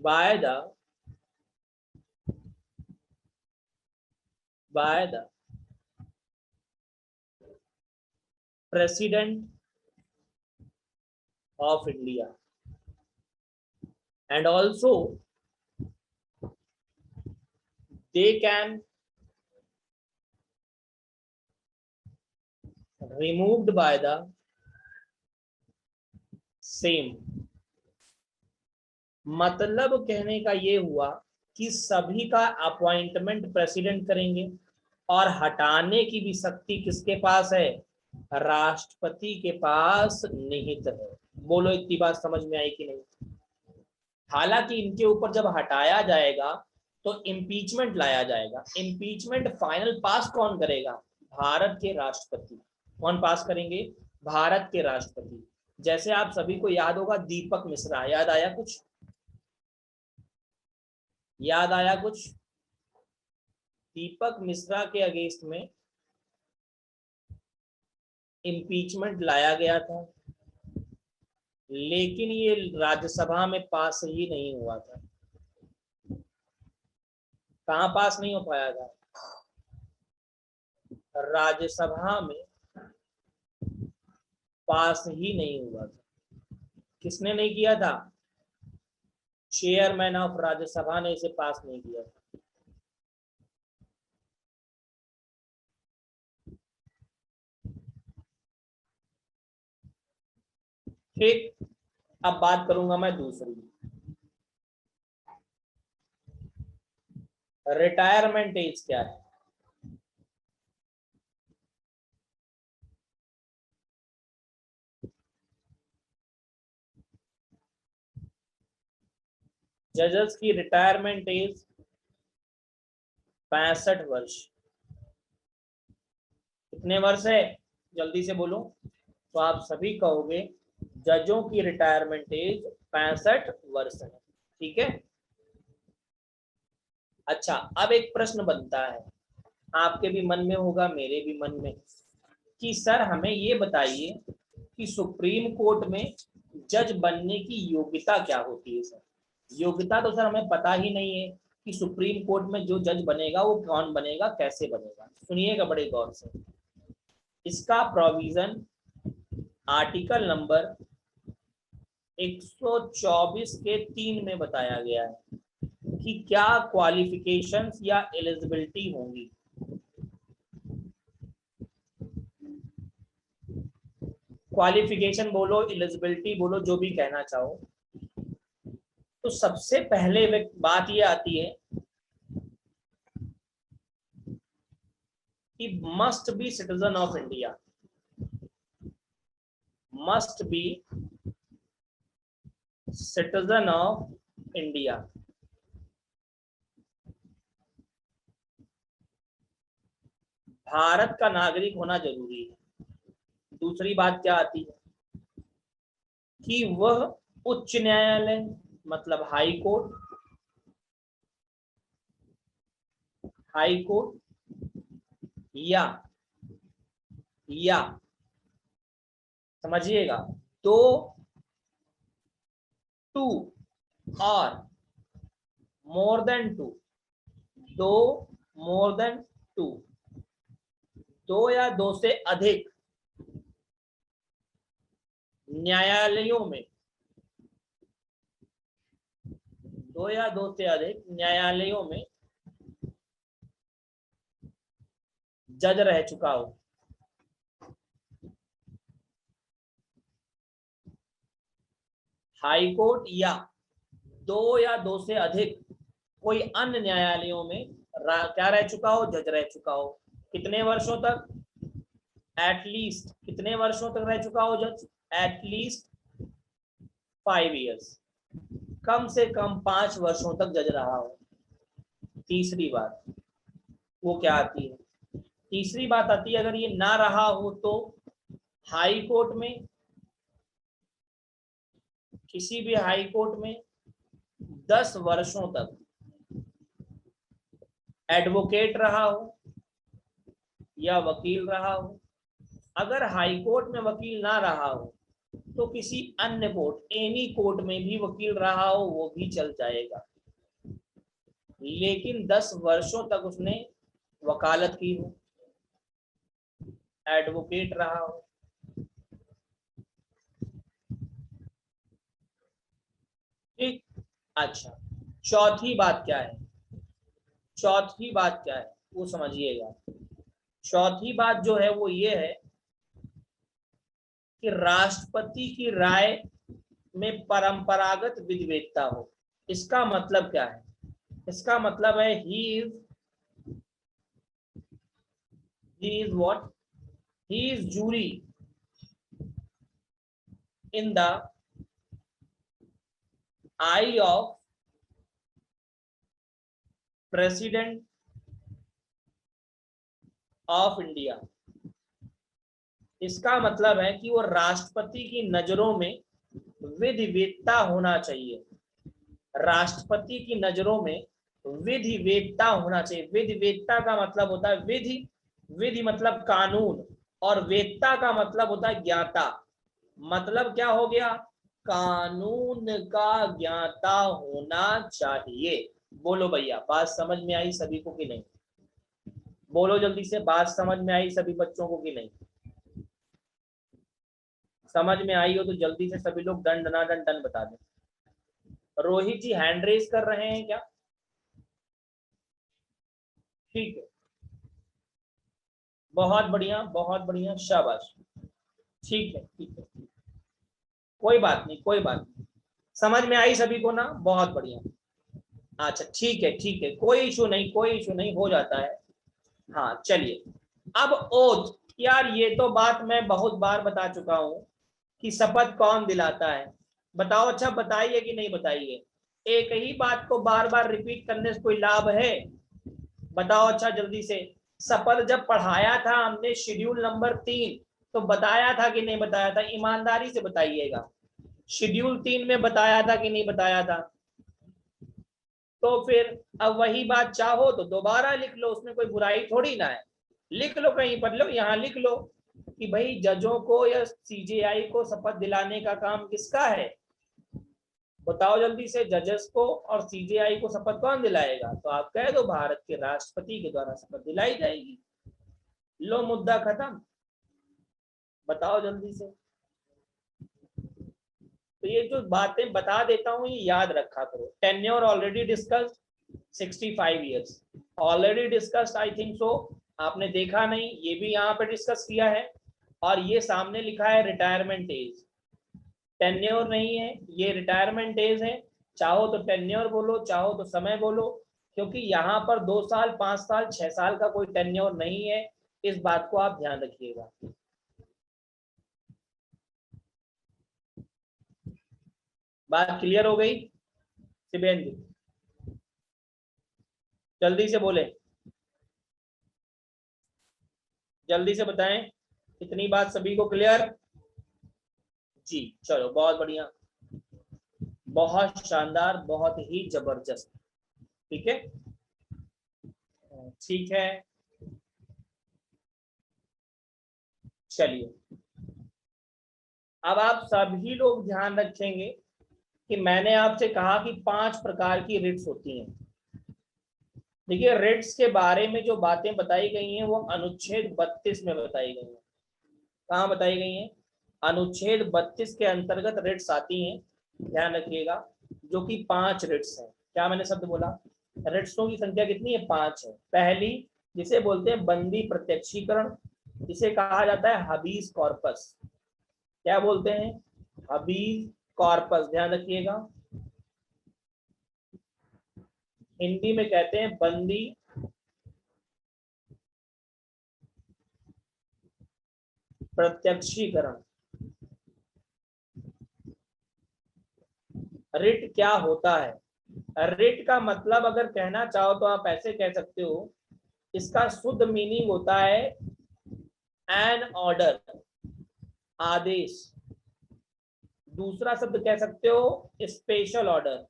by the President of India, and also they can removed by the same। मतलब कहने का ये हुआ कि सभी का अपॉइंटमेंट प्रेसिडेंट करेंगे और हटाने की भी शक्ति किसके पास है? राष्ट्रपति के पास निहित है। बोलो इतनी बात समझ में आई कि नहीं? हालांकि इनके ऊपर जब हटाया जाएगा तो इम्पीचमेंट लाया जाएगा। इम्पीचमेंट फाइनल पास कौन करेगा? भारत के राष्ट्रपति। कौन पास करेंगे? भारत के राष्ट्रपति। जैसे आप सभी को याद होगा दीपक मिश्रा, याद आया कुछ? याद आया कुछ? दीपक मिश्रा के अगेंस्ट में इम्पीचमेंट लाया गया था, लेकिन ये राज्यसभा में पास ही नहीं हुआ था। कहां पास नहीं हो पाया था? राज्यसभा में पास ही नहीं हुआ था। किसने नहीं किया था? चेयरमैन ऑफ राज्यसभा ने इसे पास नहीं किया था। ठीक, अब बात करूंगा मैं दूसरी, रिटायरमेंट एज क्या है? जजेस की रिटायरमेंट एज 65 वर्ष। कितने वर्ष है? जल्दी से बोलो। तो आप सभी कहोगे जजों की रिटायरमेंट एज 65 वर्ष है। ठीक है। अच्छा, अब एक प्रश्न बनता है, आपके भी मन में होगा, मेरे भी मन में, कि सर हमें ये बताइए कि सुप्रीम कोर्ट में जज बनने की योग्यता क्या होती है सर? योग्यता तो सर हमें पता ही नहीं है कि सुप्रीम कोर्ट में जो जज बनेगा वो कौन बनेगा, कैसे बनेगा। सुनिएगा बड़े गौर से, इसका प्रोविजन आर्टिकल नंबर 124 के 3 में बताया गया है कि क्या क्वालिफिकेशंस या एलिजिबिलिटी होंगी। क्वालिफिकेशन बोलो, एलिजिबिलिटी बोलो, जो भी कहना चाहो। तो सबसे पहले बात ये आती है कि must be citizen of India, must be citizen of India. Bharat का नागरिक होना जरूरी है। दूसरी बात क्या आती है कि वह उच्च न्यायालय मतलब हाई कोर्ट, हाई कोर्ट या समझिएगा दो, टू और मोर देन टू, दो मोर देन टू, दो या दो से अधिक न्यायालयों में, दो या दो से अधिक न्यायालयों में जज रह चुका हो। हाई कोर्ट या दो से अधिक कोई अन्य न्यायालयों में क्या रह चुका हो, जज रह चुका हो। कितने वर्षों तक? एटलीस्ट कितने वर्षों तक रह चुका हो जज? एटलीस्ट 5 इयर्स, कम से कम 5 वर्षों तक जज रहा हो। तीसरी बात वो क्या आती है? तीसरी बात आती है अगर ये ना रहा हो तो हाई कोर्ट में, किसी भी हाई कोर्ट में 10 वर्षों तक एडवोकेट रहा हो या वकील रहा हो। अगर हाई कोर्ट में वकील ना रहा हो तो किसी अन्य कोर्ट, एनी कोर्ट में भी वकील रहा हो वो भी चल जाएगा, लेकिन 10 वर्षों तक उसने वकालत की हो, एडवोकेट रहा हो। ठीक, अच्छा चौथी बात क्या है? चौथी बात क्या है वो समझिएगा। चौथी बात जो है वो ये है कि राष्ट्रपति की राय में परंपरागत विधिवेदता हो। इसका मतलब क्या है? इसका मतलब है he is what, he is jury in the eye of President of India. इसका मतलब है कि वो राष्ट्रपति की नजरों में विधिवेदता होना चाहिए। राष्ट्रपति की नजरों में विधिवेदता होना चाहिए। विधिवेदता का मतलब होता है विधि, विधि मतलब कानून, और वेदता का मतलब होता है ज्ञाता। मतलब क्या हो गया? कानून का ज्ञाता होना चाहिए। बोलो भैया, बात समझ में आई सभी को कि नहीं? बोलो जल्दी से, बात समझ में आई सभी बच्चों को कि नहीं? समझ में आई हो तो जल्दी से सभी लोग डन डना डन डन बता दें। रोहित जी हैंड रेज कर रहे हैं क्या? ठीक है, बहुत बढ़िया बहुत बढ़िया, शाबाश। ठीक है ठीक है, कोई बात नहीं कोई बात नहीं, समझ में आई सभी को ना? बहुत बढ़िया। अच्छा ठीक है, कोई इशू नहीं, कोई इशू नहीं, हो जाता है। हाँ चलिए, अब ओथ। यार ये तो बात मैं बहुत बार बता चुका हूं कि शपथ कौन दिलाता है। बताओ, अच्छा बताइए कि नहीं बताइए? एक ही बात को बार बार रिपीट करने से कोई लाभ है? बताओ अच्छा जल्दी से। शपथ जब पढ़ाया था हमने शेड्यूल नंबर 3, तो बताया था कि नहीं बताया था? ईमानदारी से बताइएगा, शेड्यूल 3 में बताया था कि नहीं बताया था? तो फिर अब वही बात चाहो तो दोबारा लिख लो, उसमें कोई बुराई थोड़ी ना है। लिख लो, कहीं पर लो, यहाँ लिख लो कि भाई जजों को या सीजेआई को शपथ दिलाने का काम किसका है, बताओ जल्दी से। जजेस को और सीजेआई को शपथ कौन दिलाएगा? तो आप कह दो भारत के राष्ट्रपति के द्वारा शपथ दिलाई जाएगी। लो मुद्दा खत्म, बताओ जल्दी से। तो ये जो बातें बता देता हूं ये याद रखा करो। Tenure already discussed 65 years already discussed, I think so आपने देखा नहीं, ये भी यहाँ पे डिस्कस किया है। और ये सामने लिखा है रिटायरमेंट एज, टेन्योर नहीं है, ये रिटायरमेंट एज है। चाहो तो टेन्योर बोलो, चाहो तो समय बोलो, क्योंकि यहाँ पर 2 साल 5 साल 6 साल का कोई टेन्योर नहीं है। इस बात को आप ध्यान रखिएगा। बात क्लियर हो गई? शिवेंद्र जल्दी से बोले, जल्दी से बताएं। इतनी बात सभी को क्लियर? जी चलो, बहुत बढ़िया, बहुत शानदार, बहुत ही जबरदस्त। ठीक है, ठीक है, चलिए अब आप सभी लोग ध्यान रखेंगे कि मैंने आपसे कहा कि 5 प्रकार की रिट्स होती हैं। देखिए, रिट्स के बारे में जो बातें बताई गई हैं वो अनुच्छेद 32 में बताई गई हैं। कहाँ बताई गई हैं? अनुच्छेद 32 के अंतर्गत रिट्स आती हैं, ध्यान रखिएगा, जो कि 5 रिट्स हैं। क्या मैंने शब्द बोला? रिट्सों की संख्या कितनी है? 5 है। पहली, जिसे बोलते हैं बंदी प्रत्यक्षीकरण, जिसे कहा जाता है हबीस कॉर्पस। क्या बोलते हैं? हबीस कॉर्पस, ध्यान रखिएगा। हिंदी में कहते हैं बंदी प्रत्यक्षीकरण। रिट क्या होता है? रिट का मतलब अगर कहना चाहो तो आप ऐसे कह सकते हो, इसका शुद्ध मीनिंग होता है एन ऑर्डर, आदेश। दूसरा शब्द कह सकते हो स्पेशल ऑर्डर,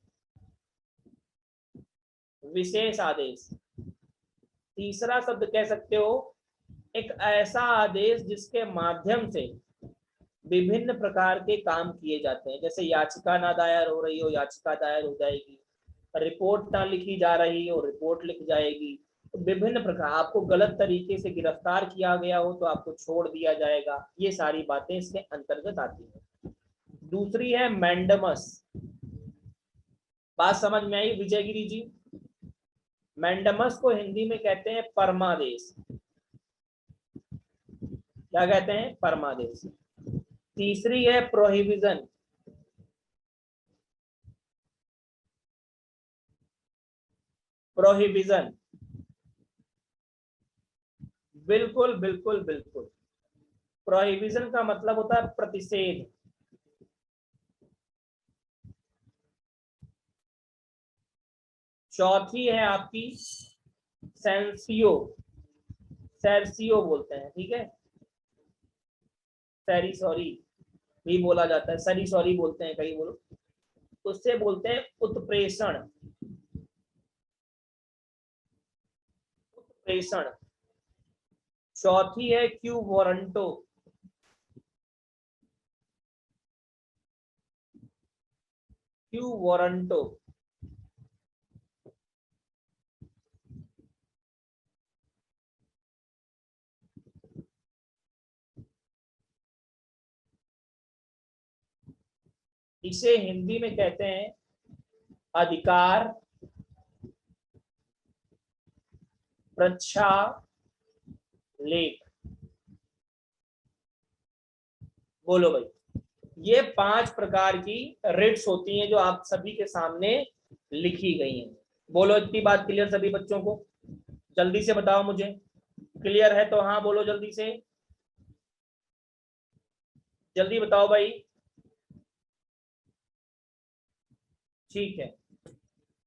विशेष आदेश। तीसरा शब्द कह सकते हो एक ऐसा आदेश जिसके माध्यम से विभिन्न प्रकार के काम किए जाते हैं। जैसे याचिका ना दायर हो रही हो, याचिका दायर हो जाएगी। रिपोर्ट ना लिखी जा रही हो, रिपोर्ट लिख जाएगी। तो विभिन्न प्रकार, आपको गलत तरीके से गिरफ्तार किया गया हो तो आपको छोड़ दिया जाएगा। ये सारी बातें इसके अंतर्गत आती हैं। दूसरी है मैंडमस। बात समझ में आई विजयगिरी जी? मैंडमस को हिंदी में कहते हैं परमादेश। क्या कहते हैं? परमादेश। तीसरी है प्रोहिबिजन। प्रोहिबिजन, बिल्कुल बिल्कुल बिल्कुल। प्रोहिबिजन का मतलब होता है प्रतिषेध। चौथी है आपकी सेंसियो, सैरसियो बोलते हैं, ठीक है, सैरी सॉरी भी बोला जाता है, सरी सॉरी बोलते हैं कई लोग, उससे बोलते हैं उत्प्रेषण। उत्प्रेषण। चौथी है क्यू वारंटो। Quo warranto. इसे हिंदी में कहते हैं अधिकार प्रक्षालेख। बोलो भाई, ये 5 प्रकार की रिट्स होती हैं जो आप सभी के सामने लिखी गई हैं। बोलो, इतनी बात क्लियर सभी बच्चों को? जल्दी से बताओ मुझे, क्लियर है तो हाँ बोलो जल्दी से, जल्दी बताओ भाई। ठीक है,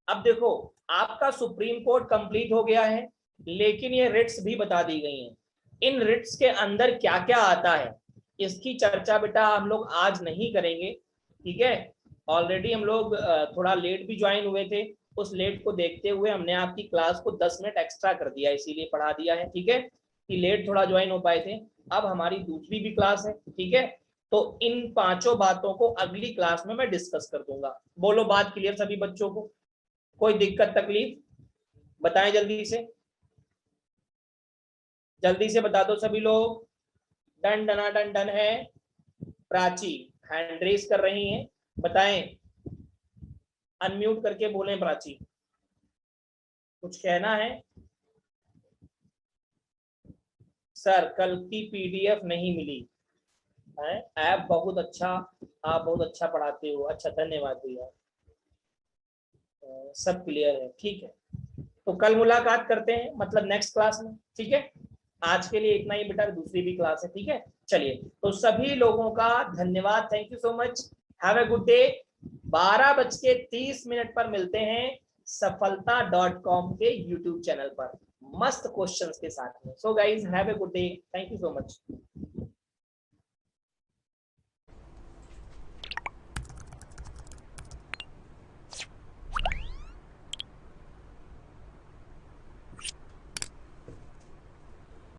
अब देखो, आपका सुप्रीम कोर्ट कंप्लीट हो गया है, लेकिन ये रिट्स भी बता दी गई हैं। इन रिट्स के अंदर क्या क्या आता है इसकी चर्चा बेटा हम लोग आज नहीं करेंगे, ठीक है। ऑलरेडी हम लोग थोड़ा लेट भी ज्वाइन हुए थे, उस लेट को देखते हुए हमने आपकी क्लास को 10 मिनट एक्स्ट्रा कर दिया, इसीलिए पढ़ा दिया है, ठीक है, कि लेट थोड़ा ज्वाइन हो पाए थे। अब हमारी दूसरी भी क्लास है, ठीक है। तो इन पांचों बातों को अगली क्लास में मैं डिस्कस कर दूंगा। बोलो बात क्लियर सभी बच्चों को? कोई दिक्कत तकलीफ बताएं जल्दी से, जल्दी से बता दो सभी लोग। डन डना डन डन है। प्राची हैंड रेस कर रही हैं, बताएं, अनम्यूट करके बोलें प्राची, कुछ कहना है? सर कल की पीडीएफ नहीं मिली है, ऐप बहुत अच्छा, आप बहुत अच्छा पढ़ाते हो, अच्छा धन्यवाद भैया। सब क्लियर है, ठीक है। तो कल मुलाकात करते हैं, मतलब नेक्स्ट क्लास में, ठीक है। आज के लिए इतना ही बेटा, दूसरी भी क्लास है, ठीक है। चलिए, तो सभी लोगों का धन्यवाद, thank you so much, have a good day. 12:30 पर मिलते हैं सफलता.com के यूट्यूब चैनल पर मस्त क्वेश्चंस के साथ में। So guys have a good day, thank you so much.